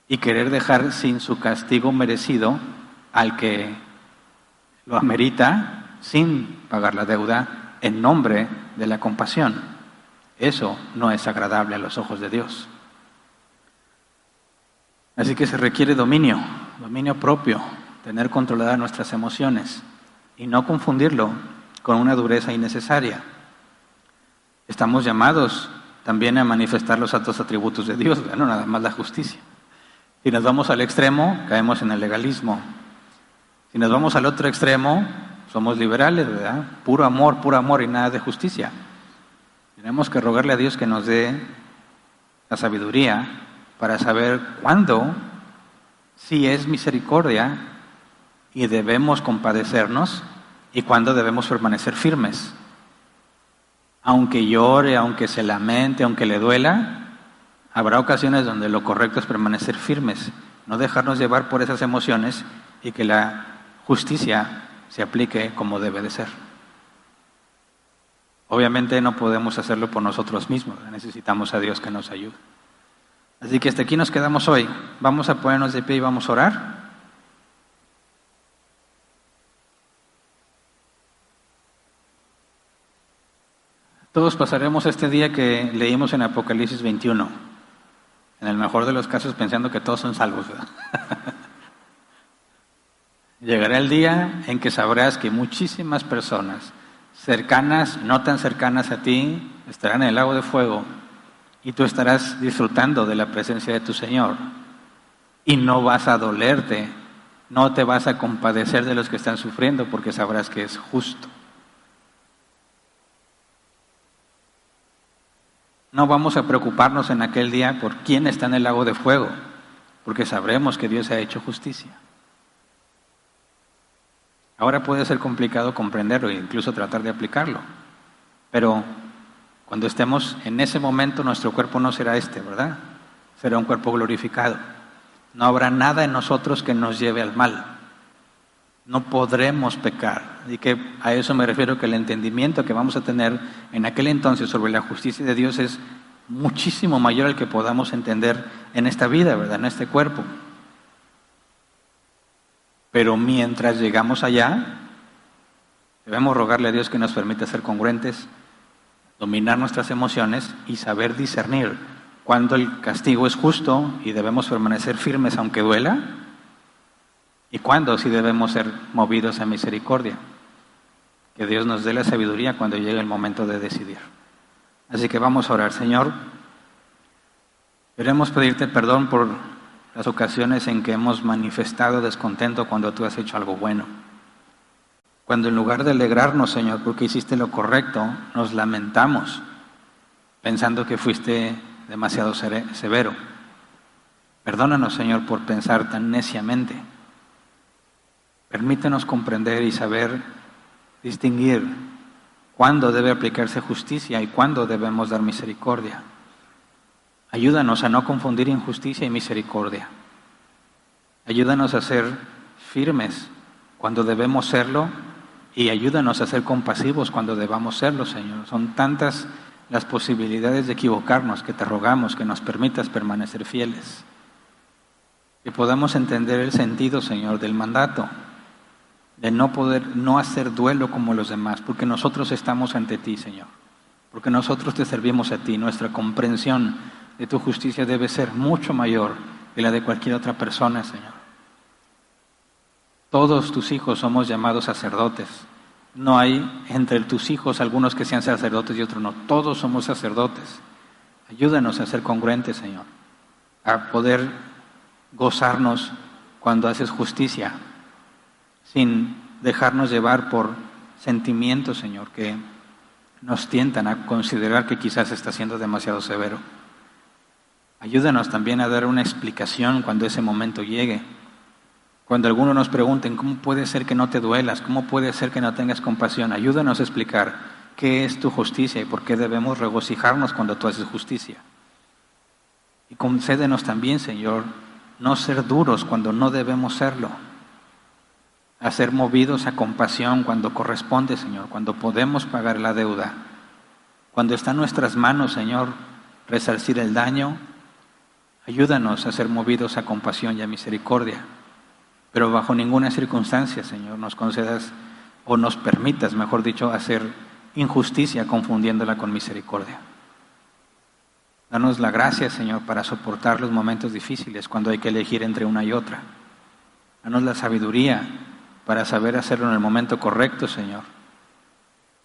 y querer dejar sin su castigo merecido al que lo amerita sin pagar la deuda en nombre de la compasión. Eso no es agradable a los ojos de Dios. Así que se requiere dominio propio, tener controladas nuestras emociones y no confundirlo con una dureza innecesaria. Estamos llamados también a manifestar los altos atributos de Dios, no nada más la justicia. Si nos vamos al extremo, caemos en el legalismo. Si nos vamos al otro extremo, somos liberales, ¿verdad? Puro amor y nada de justicia. Tenemos que rogarle a Dios que nos dé la sabiduría para saber cuándo sí es misericordia y debemos compadecernos y cuándo debemos permanecer firmes. Aunque llore, aunque se lamente, aunque le duela, habrá ocasiones donde lo correcto es permanecer firmes, no dejarnos llevar por esas emociones y que la justicia se aplique como debe de ser. Obviamente no podemos hacerlo por nosotros mismos, necesitamos a Dios que nos ayude. Así que hasta aquí nos quedamos hoy. Vamos a ponernos de pie y vamos a orar. Todos pasaremos este día que leímos en Apocalipsis 21, en el mejor de los casos pensando que todos son salvos, ¿verdad? Llegará el día en que sabrás que muchísimas personas cercanas, no tan cercanas a ti, estarán en el lago de fuego y tú estarás disfrutando de la presencia de tu Señor y no vas a dolerte, no te vas a compadecer de los que están sufriendo porque sabrás que es justo. No vamos a preocuparnos en aquel día por quién está en el lago de fuego, porque sabremos que Dios ha hecho justicia. Ahora puede ser complicado comprenderlo e incluso tratar de aplicarlo, pero cuando estemos en ese momento nuestro cuerpo no será ¿verdad? Será un cuerpo glorificado. No habrá nada en nosotros que nos lleve al mal. No podremos pecar. Y que a eso me refiero, que el entendimiento que vamos a tener en aquel entonces sobre la justicia de Dios es muchísimo mayor al que podamos entender en esta vida, ¿verdad? En este cuerpo. Pero mientras llegamos allá, debemos rogarle a Dios que nos permita ser congruentes, dominar nuestras emociones y saber discernir cuando el castigo es justo y debemos permanecer firmes aunque duela, y cuándo sí debemos ser movidos a misericordia. Que Dios nos dé la sabiduría cuando llegue el momento de decidir. Así que vamos a orar. Señor, queremos pedirte perdón por las ocasiones en que hemos manifestado descontento cuando tú has hecho algo bueno. Cuando en lugar de alegrarnos, Señor, porque hiciste lo correcto, nos lamentamos, pensando que fuiste demasiado severo. Perdónanos, Señor, por pensar tan neciamente. Permítenos comprender y saber distinguir cuándo debe aplicarse justicia y cuándo debemos dar misericordia. Ayúdanos a no confundir injusticia y misericordia. Ayúdanos a ser firmes cuando debemos serlo y ayúdanos a ser compasivos cuando debamos serlo, Señor. Son tantas las posibilidades de equivocarnos que te rogamos que nos permitas permanecer fieles. Que podamos entender el sentido, Señor, del mandato, de no hacer duelo como los demás, porque nosotros estamos ante ti, Señor. Porque nosotros te servimos a ti. Nuestra comprensión de tu justicia debe ser mucho mayor que la de cualquier otra persona, Señor. Todos tus hijos somos llamados sacerdotes. No hay entre tus hijos algunos que sean sacerdotes y otros no. Todos somos sacerdotes. Ayúdanos a ser congruentes, Señor, a poder gozarnos cuando haces justicia, sin dejarnos llevar por sentimientos, Señor, que nos tientan a considerar que quizás está siendo demasiado severo. Ayúdanos también a dar una explicación cuando ese momento llegue. Cuando algunos nos pregunten, ¿cómo puede ser que no te duelas? ¿Cómo puede ser que no tengas compasión? Ayúdanos a explicar qué es tu justicia y por qué debemos regocijarnos cuando tú haces justicia. Y concédenos también, Señor, no ser duros cuando no debemos serlo. A ser movidos a compasión cuando corresponde, Señor, cuando podemos pagar la deuda. Cuando está en nuestras manos, Señor, resarcir el daño. Ayúdanos a ser movidos a compasión y a misericordia, pero bajo ninguna circunstancia, Señor, nos concedas o nos permitas, mejor dicho, hacer injusticia confundiéndola con misericordia. Danos la gracia, Señor, para soportar los momentos difíciles cuando hay que elegir entre una y otra. Danos la sabiduría para saber hacerlo en el momento correcto, Señor.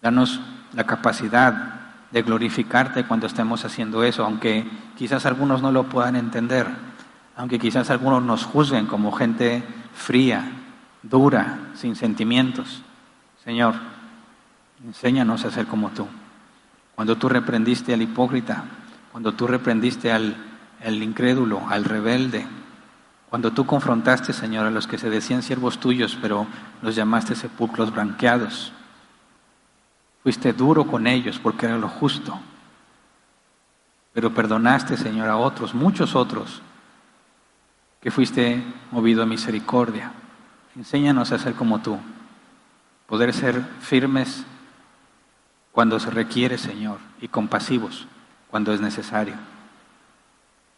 Danos la capacidad de glorificarte cuando estemos haciendo eso, aunque quizás algunos no lo puedan entender, aunque quizás algunos nos juzguen como gente fría, dura, sin sentimientos. Señor, enséñanos a ser como tú. Cuando tú reprendiste al hipócrita, cuando tú reprendiste al incrédulo, al rebelde, cuando tú confrontaste, Señor, a los que se decían siervos tuyos, pero los llamaste sepulcros blanqueados. Fuiste duro con ellos porque era lo justo. Pero perdonaste, Señor, a otros, muchos otros, que fuiste movido a misericordia. Enséñanos a ser como tú. Poder ser firmes cuando se requiere, Señor, y compasivos cuando es necesario.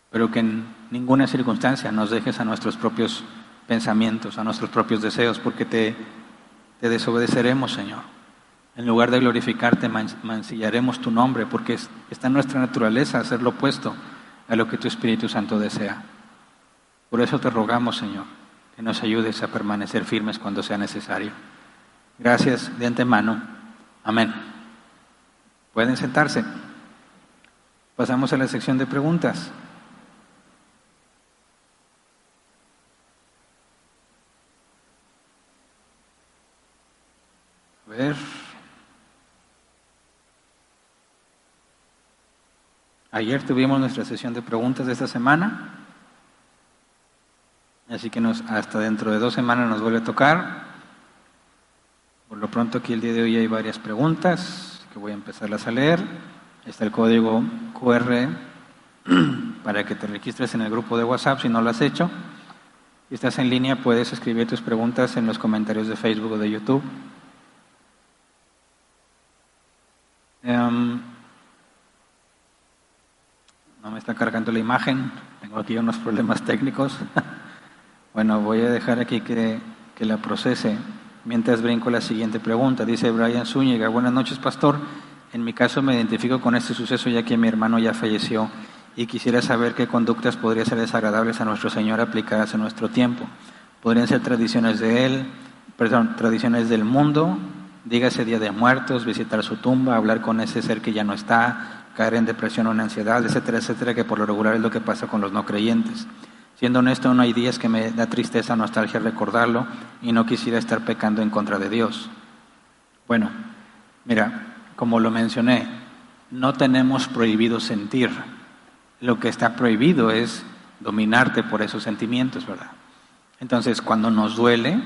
Pero que en ninguna circunstancia nos dejes a nuestros propios pensamientos, a nuestros propios deseos, porque te desobedeceremos, Señor. En lugar de glorificarte, mancillaremos tu nombre, porque está en nuestra naturaleza hacer lo opuesto a lo que tu Espíritu Santo desea. Por eso te rogamos, Señor, que nos ayudes a permanecer firmes cuando sea necesario. Gracias de antemano. Amén. Pueden sentarse. Pasamos a la sección de preguntas. A ver. Ayer tuvimos nuestra sesión de preguntas de esta semana, así que hasta dentro de 2 semanas nos vuelve a tocar. Por lo pronto aquí el día de hoy hay varias preguntas que voy a empezarlas a leer. Está el código QR para que te registres en el grupo de WhatsApp si no lo has hecho. Si estás en línea puedes escribir tus preguntas en los comentarios de Facebook o de YouTube. No me está cargando la imagen, tengo aquí unos problemas técnicos. Bueno, voy a dejar aquí que la procese mientras brinco la siguiente pregunta. Dice Brian Zúñiga: buenas noches, pastor. En mi caso me identifico con este suceso ya que mi hermano ya falleció y quisiera saber qué conductas podrían ser desagradables a nuestro Señor aplicadas en nuestro tiempo. Podrían ser tradiciones tradiciones del mundo, dígase Día de Muertos, visitar su tumba, hablar con ese ser que ya no está, caer en depresión o en ansiedad, etcétera, etcétera, que por lo regular es lo que pasa con los no creyentes. Siendo honesto, no hay días que me da tristeza, nostalgia recordarlo y no quisiera estar pecando en contra de Dios. Bueno, mira, como lo mencioné, no tenemos prohibido sentir. Lo que está prohibido es dominarte por esos sentimientos, ¿verdad? Entonces, cuando nos duele,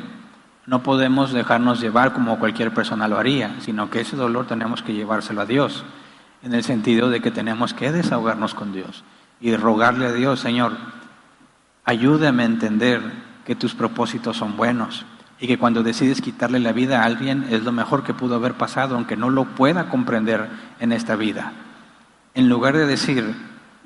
no podemos dejarnos llevar como cualquier persona lo haría, sino que ese dolor tenemos que llevárselo a Dios, en el sentido de que tenemos que desahogarnos con Dios y rogarle a Dios: Señor, ayúdame a entender que tus propósitos son buenos y que cuando decides quitarle la vida a alguien es lo mejor que pudo haber pasado, aunque no lo pueda comprender en esta vida. En lugar de decir,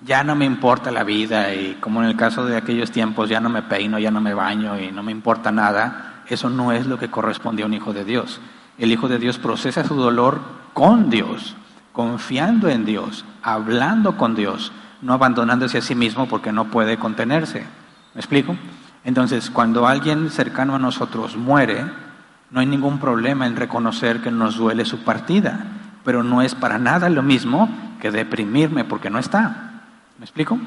ya no me importa la vida, y como en el caso de aquellos tiempos, ya no me peino, ya no me baño y no me importa nada, eso no es lo que corresponde a un hijo de Dios. El hijo de Dios procesa su dolor con Dios, confiando en Dios, hablando con Dios, no abandonándose a sí mismo porque no puede contenerse. ¿Me explico? Entonces, cuando alguien cercano a nosotros muere, no hay ningún problema en reconocer que nos duele su partida, pero no es para nada lo mismo que deprimirme porque no está. ¿Me explico?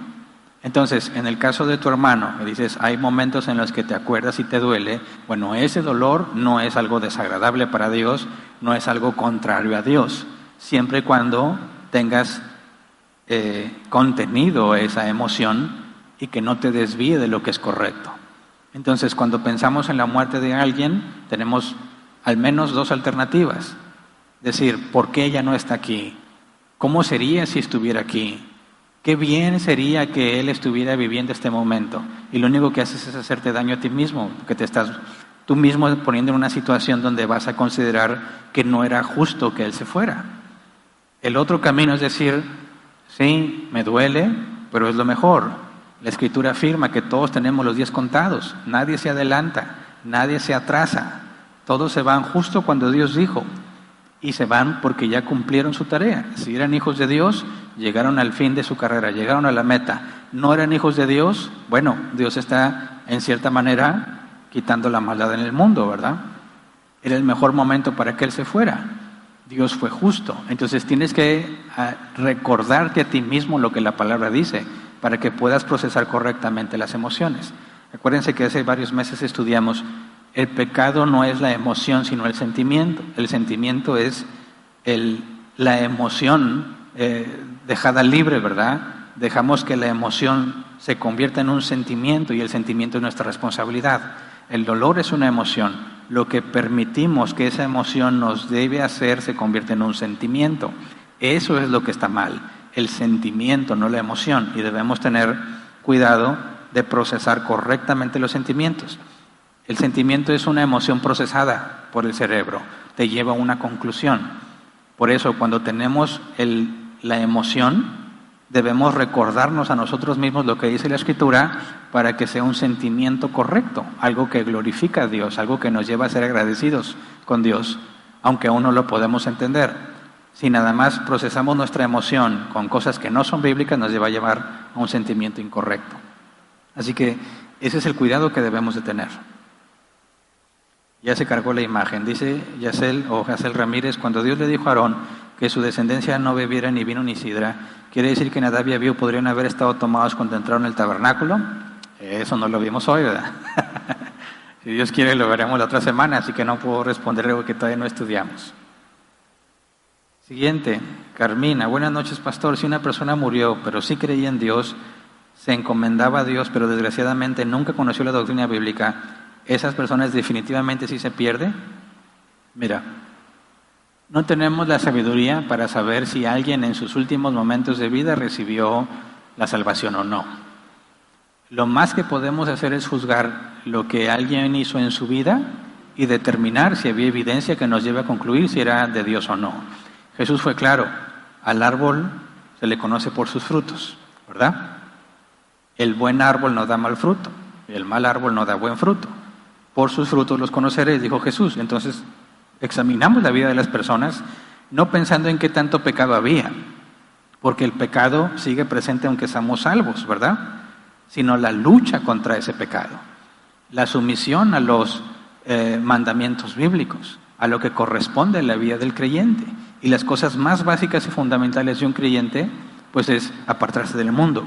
Entonces, en el caso de tu hermano, me dices, hay momentos en los que te acuerdas y te duele. Bueno, ese dolor no es algo desagradable para Dios, no es algo contrario a Dios, siempre y cuando tengas contenido esa emoción y que no te desvíe de lo que es correcto. Entonces, cuando pensamos en la muerte de alguien, tenemos al menos 2 alternativas. Decir, ¿por qué ella no está aquí? ¿Cómo sería si estuviera aquí? Qué bien sería que él estuviera viviendo este momento. Y lo único que haces es hacerte daño a ti mismo, porque te estás tú mismo poniendo en una situación donde vas a considerar que no era justo que él se fuera. El otro camino es decir, Sí, me duele, pero es lo mejor. La Escritura afirma que todos tenemos los días contados. Nadie se adelanta, nadie se atrasa. Todos se van justo cuando Dios dijo. Y se van porque ya cumplieron su tarea. Si eran hijos de Dios, llegaron al fin de su carrera, llegaron a la meta. No eran hijos de Dios, bueno, Dios está en cierta manera quitando la maldad en el mundo, ¿verdad? Era el mejor momento para que Él se fuera. Dios fue justo. Entonces tienes que recordarte a ti mismo lo que la palabra dice para que puedas procesar correctamente las emociones. Acuérdense que hace varios meses estudiamos, el pecado no es la emoción sino el sentimiento. El sentimiento es la emoción dejada libre, ¿verdad? Dejamos que la emoción se convierta en un sentimiento y el sentimiento es nuestra responsabilidad. El dolor es una emoción. Lo que permitimos que esa emoción nos debe hacer se convierte en un sentimiento. Eso es lo que está mal, el sentimiento, no la emoción. Y debemos tener cuidado de procesar correctamente los sentimientos. El sentimiento es una emoción procesada por el cerebro, te lleva a una conclusión. Por eso, cuando tenemos la emoción, debemos recordarnos a nosotros mismos lo que dice la Escritura para que sea un sentimiento correcto, algo que glorifica a Dios, algo que nos lleva a ser agradecidos con Dios, aunque aún no lo podemos entender. Si nada más procesamos nuestra emoción con cosas que no son bíblicas, nos lleva a llevar a un sentimiento incorrecto. Así que ese es el cuidado que debemos de tener. Ya se cargó la imagen. Dice Yacel Ramírez, cuando Dios le dijo a Aarón que su descendencia no bebiera ni vino ni sidra, ¿quiere decir que Nadab y Abiú podrían haber estado tomados cuando entraron en el tabernáculo? Eso no lo vimos hoy, ¿verdad? Si Dios quiere lo veremos la otra semana, así que no puedo responder algo que todavía no estudiamos. Siguiente, Carmina. Buenas noches, pastor. Si una persona murió, pero sí creía en Dios, se encomendaba a Dios, pero desgraciadamente nunca conoció la doctrina bíblica, ¿esas personas definitivamente sí se pierden? Mira, no tenemos la sabiduría para saber si alguien en sus últimos momentos de vida recibió la salvación o no. Lo más que podemos hacer es juzgar lo que alguien hizo en su vida y determinar si había evidencia que nos lleve a concluir si era de Dios o no. Jesús fue claro, al árbol se le conoce por sus frutos, ¿verdad? El buen árbol no da mal fruto, el mal árbol no da buen fruto. Por sus frutos los conoceréis, dijo Jesús. Entonces, examinamos la vida de las personas no pensando en qué tanto pecado había, porque el pecado sigue presente aunque seamos salvos, ¿verdad? Sino la lucha contra ese pecado, la sumisión a los mandamientos bíblicos, a lo que corresponde a la vida del creyente. Y las cosas más básicas y fundamentales de un creyente, pues es apartarse del mundo,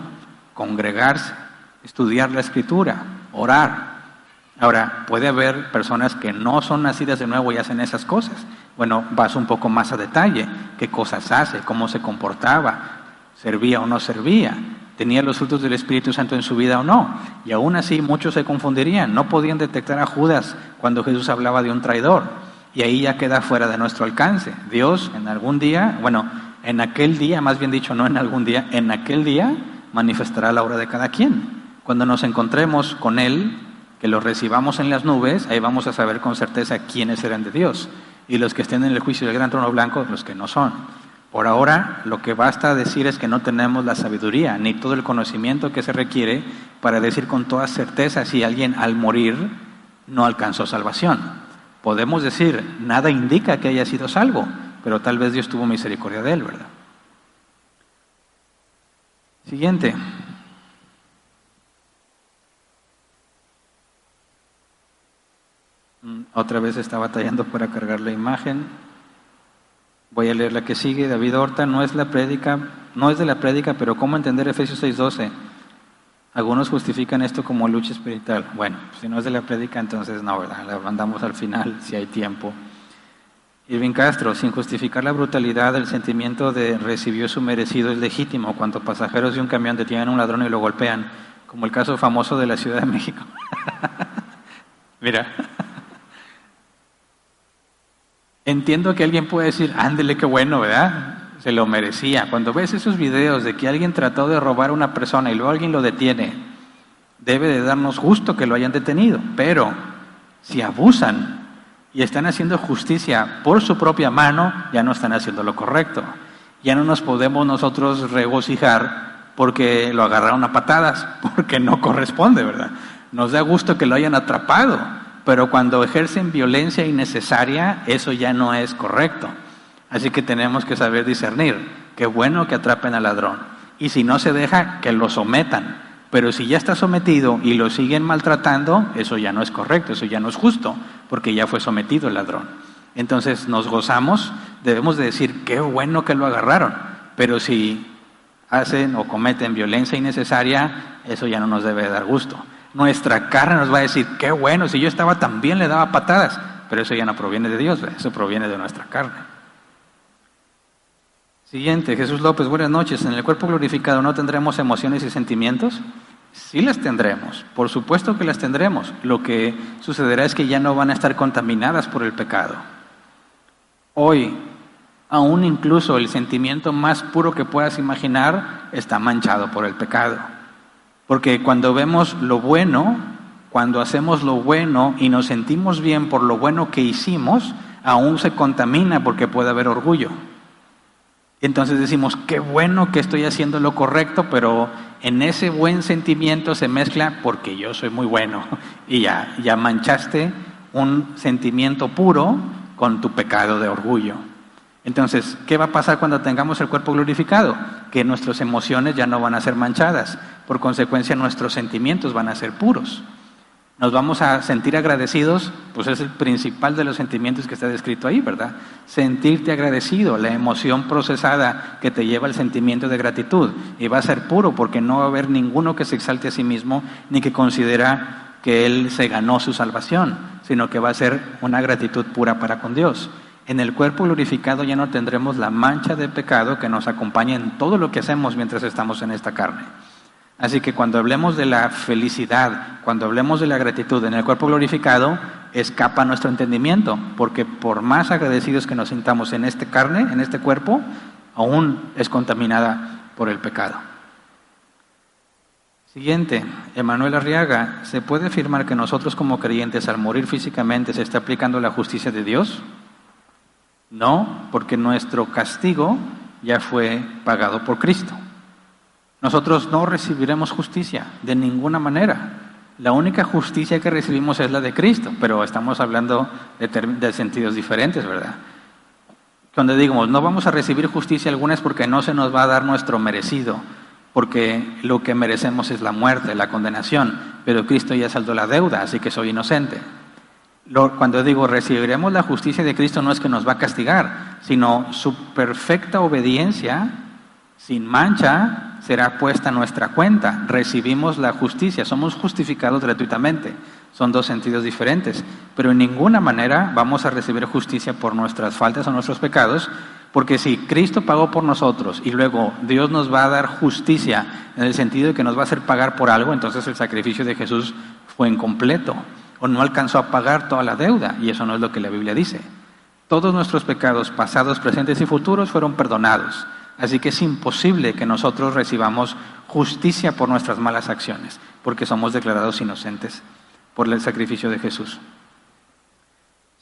congregarse, estudiar la Escritura, orar. Ahora, puede haber personas que no son nacidas de nuevo y hacen esas cosas. Bueno, vas un poco más a detalle. ¿Qué cosas hace? ¿Cómo se comportaba? ¿Servía o no servía? ¿Tenía los frutos del Espíritu Santo en su vida o no? Y aún así muchos se confundirían. No podían detectar a Judas cuando Jesús hablaba de un traidor. Y ahí ya queda fuera de nuestro alcance. Dios en algún día, en aquel día, más bien dicho, no en algún día, en aquel día manifestará la obra de cada quien. Cuando nos encontremos con Él, que los recibamos en las nubes, ahí vamos a saber con certeza quiénes serán de Dios. Y los que estén en el juicio del gran trono blanco, los que no son. Por ahora, lo que basta decir es que no tenemos la sabiduría, ni todo el conocimiento que se requiere para decir con toda certeza si alguien al morir no alcanzó salvación. Podemos decir, nada indica que haya sido salvo, pero tal vez Dios tuvo misericordia de él, ¿verdad? Siguiente. Otra vez está batallando para cargar la imagen. Voy a leer la que sigue. David Horta, no es de la prédica, pero ¿cómo entender Efesios 6:12? Algunos justifican esto como lucha espiritual. Bueno, si no es de la prédica, entonces no, ¿verdad? La mandamos al final, si hay tiempo. Irving Castro, sin justificar la brutalidad, el sentimiento de recibió su merecido es legítimo cuando pasajeros de un camión detienen a un ladrón y lo golpean, como el caso famoso de la Ciudad de México. Mira. Entiendo que alguien puede decir, ándele, qué bueno, ¿verdad? Se lo merecía. Cuando ves esos videos de que alguien trató de robar a una persona y luego alguien lo detiene, debe de darnos gusto que lo hayan detenido. Pero si abusan y están haciendo justicia por su propia mano, ya no están haciendo lo correcto. ya no nos podemos nosotros regocijar porque lo agarraron a patadas, porque no corresponde, ¿verdad? Nos da gusto que lo hayan atrapado, pero cuando ejercen violencia innecesaria, eso ya no es correcto. Así que tenemos que saber discernir. Qué bueno que atrapen al ladrón. Y si no se deja, que lo sometan. Pero si ya está sometido y lo siguen maltratando, eso ya no es correcto, eso ya no es justo, porque ya fue sometido el ladrón. Entonces nos gozamos, debemos de decir, qué bueno que lo agarraron. Pero si hacen o cometen violencia innecesaria, eso ya no nos debe dar gusto. Nuestra carne nos va a decir, qué bueno, si yo estaba tan bien le daba patadas, pero eso ya no proviene de Dios, eso proviene de nuestra carne. Siguiente, Jesús López, buenas noches. ¿En el cuerpo glorificado no tendremos emociones y sentimientos? Sí las tendremos, por supuesto que las tendremos. Lo que sucederá es que ya no van a estar contaminadas por el pecado. Hoy, aún incluso el sentimiento más puro que puedas imaginar está manchado por el pecado. Porque cuando vemos lo bueno, cuando hacemos lo bueno y nos sentimos bien por lo bueno que hicimos, aún se contamina porque puede haber orgullo. Entonces decimos, qué bueno que estoy haciendo lo correcto, pero en ese buen sentimiento se mezcla porque yo soy muy bueno. Y ya manchaste un sentimiento puro con tu pecado de orgullo. Entonces, ¿qué va a pasar cuando tengamos el cuerpo glorificado? Que nuestras emociones ya no van a ser manchadas. Por consecuencia, nuestros sentimientos van a ser puros. Nos vamos a sentir agradecidos, pues es el principal de los sentimientos que está descrito ahí, ¿verdad? Sentirte agradecido, la emoción procesada que te lleva al sentimiento de gratitud. Y va a ser puro porque no va a haber ninguno que se exalte a sí mismo ni que considera que él se ganó su salvación, sino que va a ser una gratitud pura para con Dios. En el cuerpo glorificado ya no tendremos la mancha de pecado que nos acompaña en todo lo que hacemos mientras estamos en esta carne. Así que cuando hablemos de la felicidad, cuando hablemos de la gratitud en el cuerpo glorificado, escapa nuestro entendimiento, porque por más agradecidos que nos sintamos en esta carne, en este cuerpo, aún es contaminada por el pecado. Siguiente, Emanuel Arriaga, ¿se puede afirmar que nosotros como creyentes al morir físicamente se está aplicando la justicia de Dios? No, porque nuestro castigo ya fue pagado por Cristo. Nosotros no recibiremos justicia de ninguna manera. La única justicia que recibimos es la de Cristo, pero estamos hablando de sentidos diferentes, ¿verdad? Cuando digamos, no vamos a recibir justicia alguna es porque no se nos va a dar nuestro merecido, porque lo que merecemos es la muerte, la condenación, pero Cristo ya saldó la deuda, así que soy inocente. Cuando digo recibiremos la justicia de Cristo no es que nos va a castigar, sino su perfecta obediencia, sin mancha, será puesta a nuestra cuenta. Recibimos la justicia, somos justificados gratuitamente. Son dos sentidos diferentes, pero en ninguna manera vamos a recibir justicia por nuestras faltas o nuestros pecados, porque si Cristo pagó por nosotros y luego Dios nos va a dar justicia en el sentido de que nos va a hacer pagar por algo, entonces el sacrificio de Jesús fue incompleto o no alcanzó a pagar toda la deuda, y eso no es lo que la Biblia dice. Todos nuestros pecados pasados, presentes y futuros fueron perdonados. Así que es imposible que nosotros recibamos justicia por nuestras malas acciones, porque somos declarados inocentes por el sacrificio de Jesús.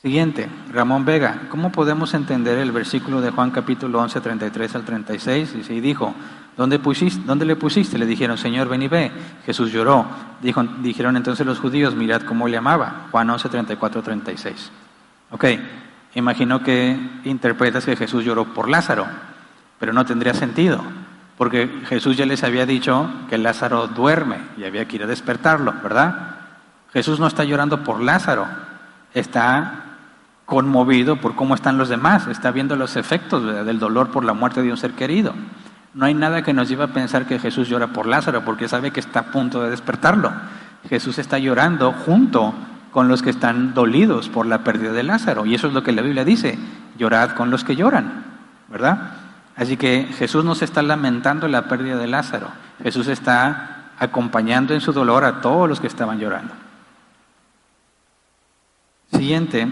Siguiente, Ramón Vega, ¿cómo podemos entender el versículo de Juan capítulo 11, 33 al 36? Dice, y dijo, ¿dónde le pusiste? Le dijeron, Señor, ven y ve. Jesús lloró. Dijeron entonces los judíos, mirad cómo le amaba. Juan 11, 34, 36. Ok, imagino que interpretas que Jesús lloró por Lázaro. Pero no tendría sentido, porque Jesús ya les había dicho que Lázaro duerme y había que ir a despertarlo, ¿verdad? Jesús no está llorando por Lázaro, está conmovido por cómo están los demás, está viendo los efectos, ¿verdad?, del dolor por la muerte de un ser querido. No hay nada que nos lleve a pensar que Jesús llora por Lázaro, porque sabe que está a punto de despertarlo. Jesús está llorando junto con los que están dolidos por la pérdida de Lázaro, y eso es lo que la Biblia dice, llorad con los que lloran, ¿verdad? Así que Jesús no se está lamentando la pérdida de Lázaro. Jesús está acompañando en su dolor a todos los que estaban llorando. Siguiente,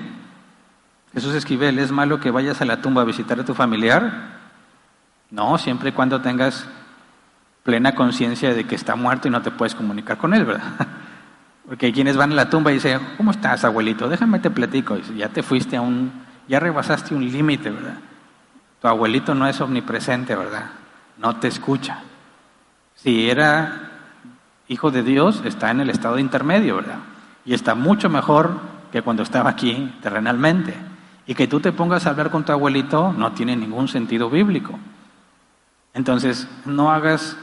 Jesús Esquivel, ¿es malo que vayas a la tumba a visitar a tu familiar? No, siempre y cuando tengas plena conciencia de que está muerto y no te puedes comunicar con él, ¿verdad? Porque hay quienes van a la tumba y dicen, ¿cómo estás, abuelito? Déjame te platico. Y ya te fuiste ya rebasaste un límite, ¿verdad? tu abuelito no es omnipresente, ¿verdad? No te escucha. Si era hijo de Dios, está en el estado intermedio, ¿verdad? Y está mucho mejor que cuando estaba aquí terrenalmente. Y que tú te pongas a hablar con tu abuelito no tiene ningún sentido bíblico. Entonces, no hagas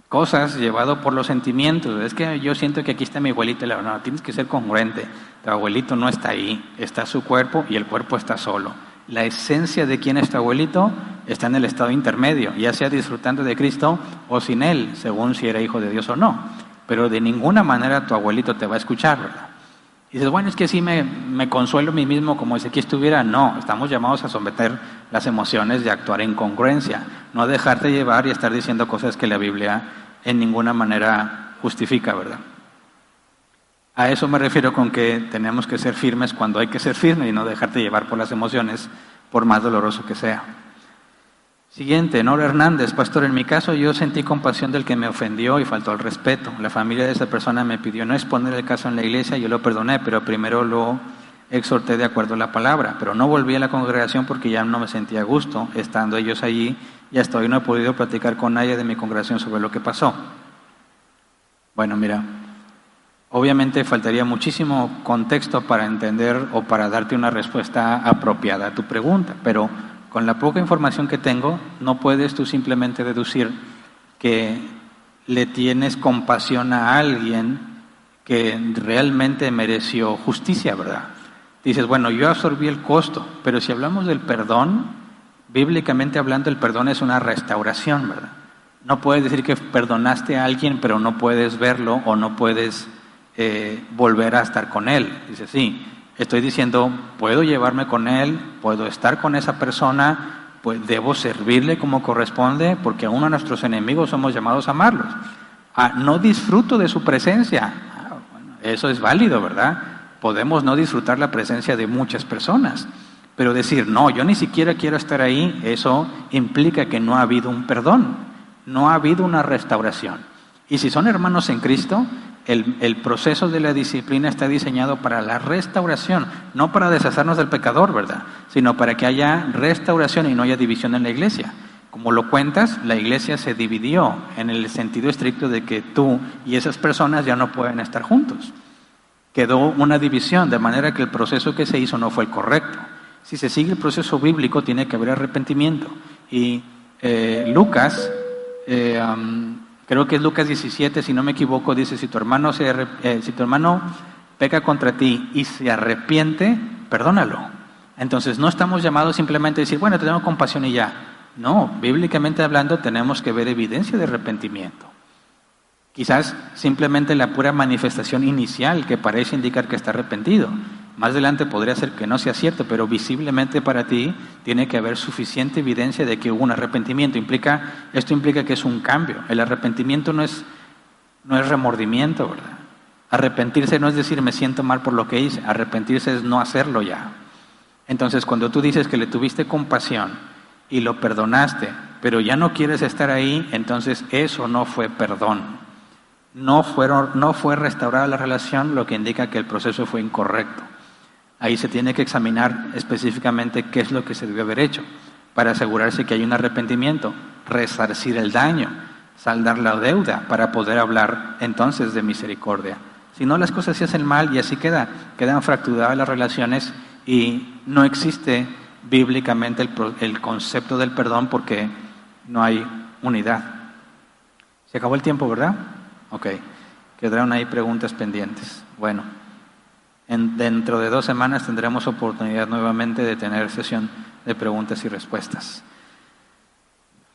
cosas llevado por los sentimientos. Es que yo siento que aquí está mi abuelito. No, tienes que ser congruente. Tu abuelito no está ahí, está su cuerpo y el cuerpo está solo. La esencia de quién es tu abuelito está en el estado intermedio, ya sea disfrutando de Cristo o sin Él, según si era hijo de Dios o no. Pero de ninguna manera tu abuelito te va a escuchar, ¿verdad? Y dices, bueno, es que sí me consuelo a mí mismo como si aquí estuviera. No, estamos llamados a someter las emociones y actuar en congruencia, no dejarte llevar y estar diciendo cosas que la Biblia en ninguna manera justifica, ¿verdad? A eso me refiero con que tenemos que ser firmes cuando hay que ser firmes y no dejarte llevar por las emociones, por más doloroso que sea. Siguiente, Nora Hernández. Pastor, en mi caso yo sentí compasión del que me ofendió y faltó al respeto. La familia de esa persona me pidió no exponer el caso en la iglesia, yo lo perdoné, pero primero lo exhorté de acuerdo a la palabra. Pero no volví a la congregación porque ya no me sentía a gusto estando ellos allí y hasta hoy no he podido platicar con nadie de mi congregación sobre lo que pasó. Bueno, mira, obviamente faltaría muchísimo contexto para entender o para darte una respuesta apropiada a tu pregunta, pero con la poca información que tengo, no puedes tú simplemente deducir que le tienes compasión a alguien que realmente mereció justicia, ¿verdad? Dices, bueno, yo absorbí el costo, pero si hablamos del perdón, bíblicamente hablando, el perdón es una restauración, ¿verdad? No puedes decir que perdonaste a alguien, pero no puedes verlo o no puedes volver a estar con él. Dice, sí, estoy diciendo, puedo llevarme con él, puedo estar con esa persona, pues debo servirle como corresponde, porque aún a nuestros enemigos somos llamados a amarlos. No disfruto de su presencia. Bueno, eso es válido, ¿verdad? Podemos no disfrutar la presencia de muchas personas, pero decir, no, yo ni siquiera quiero estar ahí, eso implica que no ha habido un perdón, no ha habido una restauración. Y si son hermanos en Cristo, el proceso de la disciplina está diseñado para la restauración, no para deshacernos del pecador, ¿verdad? Sino para que haya restauración y no haya división en la iglesia. Como lo cuentas, la iglesia se dividió en el sentido estricto de que tú y esas personas ya no pueden estar juntos. Quedó una división, de manera que el proceso que se hizo no fue el correcto. Si se sigue el proceso bíblico, tiene que haber arrepentimiento. Y Lucas... creo que es Lucas 17, si no me equivoco, dice, si tu hermano peca contra ti y se arrepiente, perdónalo. Entonces no estamos llamados simplemente a decir, bueno, tenemos compasión y ya. No, bíblicamente hablando tenemos que ver evidencia de arrepentimiento. Quizás simplemente la pura manifestación inicial que parece indicar que está arrepentido. Más adelante podría ser que no sea cierto, pero visiblemente para ti tiene que haber suficiente evidencia de que hubo un arrepentimiento. Esto implica que es un cambio. El arrepentimiento no es remordimiento, ¿verdad? Arrepentirse no es decir me siento mal por lo que hice. Arrepentirse es no hacerlo ya. Entonces cuando tú dices que le tuviste compasión y lo perdonaste, pero ya no quieres estar ahí, entonces eso no fue perdón. No fue restaurada la relación, lo que indica que el proceso fue incorrecto. Ahí se tiene que examinar específicamente qué es lo que se debió haber hecho para asegurarse que hay un arrepentimiento, resarcir el daño, saldar la deuda para poder hablar entonces de misericordia. Si no, las cosas se hacen mal y así quedan fracturadas las relaciones y no existe bíblicamente el concepto del perdón porque no hay unidad. Se acabó el tiempo, ¿verdad? Ok, quedaron ahí preguntas pendientes. Bueno. Dentro de 2 semanas tendremos oportunidad nuevamente de tener sesión de preguntas y respuestas.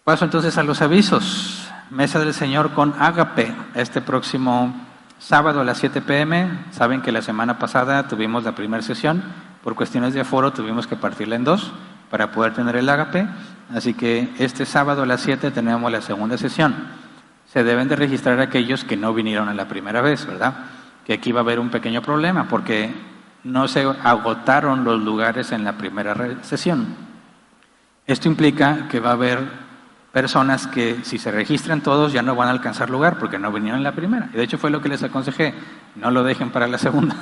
Paso entonces a los avisos. Mesa del Señor con Ágape, este próximo sábado a las 7 p.m. Saben que la semana pasada tuvimos la primera sesión. Por cuestiones de aforo tuvimos que partirla en 2 para poder tener el Ágape. Así que este sábado a las 7 tenemos la segunda sesión. Se deben de registrar aquellos que no vinieron a la primera vez, ¿verdad? Que aquí va a haber un pequeño problema porque no se agotaron los lugares en la primera sesión. Esto implica que va a haber personas que si se registran todos ya no van a alcanzar lugar porque no vinieron en la primera. Y de hecho fue lo que les aconsejé, no lo dejen para la segunda,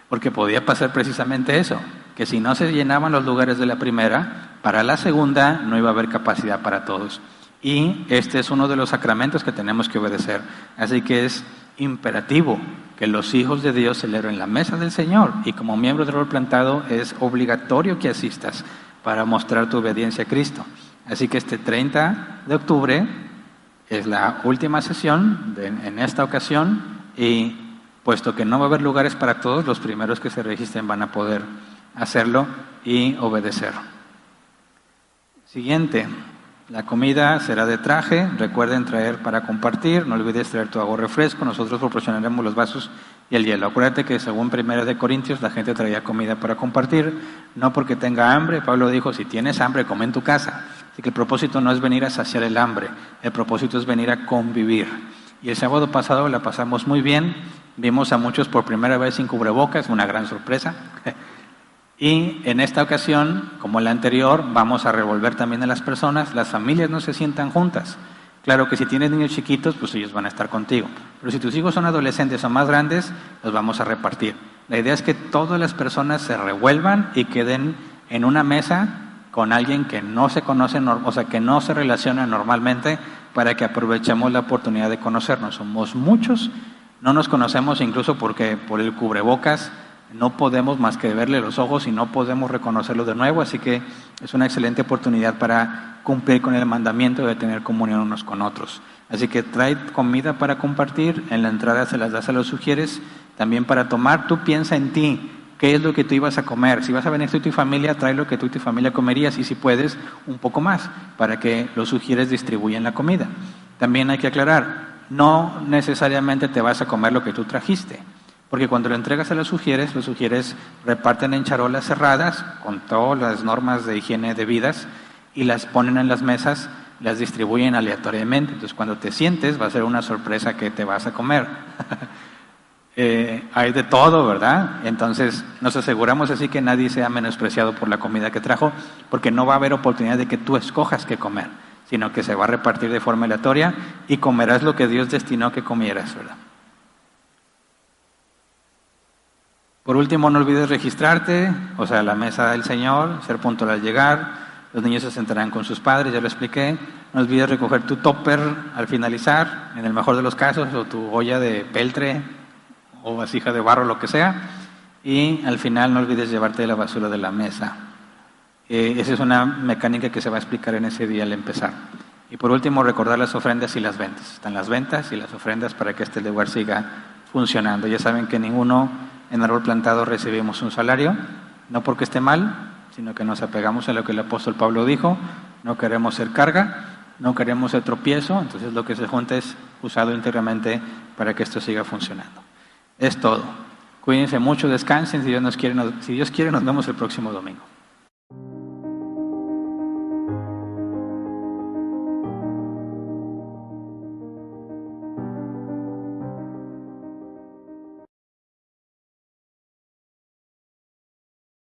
porque podía pasar precisamente eso, que si no se llenaban los lugares de la primera, Para la segunda no iba a haber capacidad para todos. Y este es uno de los sacramentos que tenemos que obedecer. Así que es imperativo que los hijos de Dios celebren la mesa del Señor. Y como miembro del Árbol Plantado es obligatorio que asistas para mostrar tu obediencia a Cristo. Así que este 30 de octubre es la última sesión en esta ocasión y puesto que no va a haber lugares para todos, los primeros que se registren van a poder hacerlo y obedecer. Siguiente, la comida será de traje, recuerden traer para compartir, no olvides traer tu agua o refresco, nosotros proporcionaremos los vasos y el hielo. Acuérdate que según 1 Corintios la gente traía comida para compartir, no porque tenga hambre. Pablo dijo, si tienes hambre, come en tu casa. Así que el propósito no es venir a saciar el hambre, el propósito es venir a convivir. Y el sábado pasado la pasamos muy bien, vimos a muchos por primera vez sin cubrebocas, una gran sorpresa. Y en esta ocasión, como la anterior, vamos a revolver también a las personas, las familias no se sientan juntas. Claro que si tienes niños chiquitos, pues ellos van a estar contigo. Pero si tus hijos son adolescentes o más grandes, los vamos a repartir. La idea es que todas las personas se revuelvan y queden en una mesa con alguien que no se conoce, o sea, que no se relaciona normalmente, para que aprovechemos la oportunidad de conocernos. Somos muchos, no nos conocemos incluso porque por el cubrebocas no podemos más que verle los ojos y no podemos reconocerlo de nuevo, así que es una excelente oportunidad para cumplir con el mandamiento de tener comunión unos con otros. Así que trae comida para compartir, en la entrada se las das a los sugieres, también para tomar. Tú piensa en ti, qué es lo que tú ibas a comer. Si vas a venir tú y tu familia, trae lo que tú y tu familia comerías y si puedes, un poco más, para que los sugieres distribuyan la comida. También hay que aclarar, no necesariamente te vas a comer lo que tú trajiste. Porque cuando lo entregas a los sugieres reparten en charolas cerradas con todas las normas de higiene debidas y las ponen en las mesas, las distribuyen aleatoriamente. Entonces cuando te sientes va a ser una sorpresa que te vas a comer. Hay de todo, ¿verdad? Entonces nos aseguramos así que nadie sea menospreciado por la comida que trajo, porque no va a haber oportunidad de que tú escojas qué comer, sino que se va a repartir de forma aleatoria y comerás lo que Dios destinó que comieras, ¿verdad? Por último, no olvides registrarte, o sea, la mesa del Señor, ser puntual al llegar, los niños se sentarán con sus padres, ya lo expliqué. No olvides recoger tu topper al finalizar, en el mejor de los casos, o tu olla de peltre, o vasija de barro, lo que sea. Y al final no olvides llevarte la basura de la mesa. Esa es una mecánica que se va a explicar en ese día al empezar. Y por último, recordar las ofrendas y las ventas. Están las ventas y las ofrendas para que este lugar siga funcionando. Ya saben que ninguno en Árbol Plantado recibimos un salario, no porque esté mal, sino que nos apegamos a lo que el apóstol Pablo dijo, no queremos ser carga, no queremos ser tropiezo, entonces lo que se junta es usado íntegramente para que esto siga funcionando. Es todo. Cuídense mucho, descansen, si Dios quiere nos vemos el próximo domingo.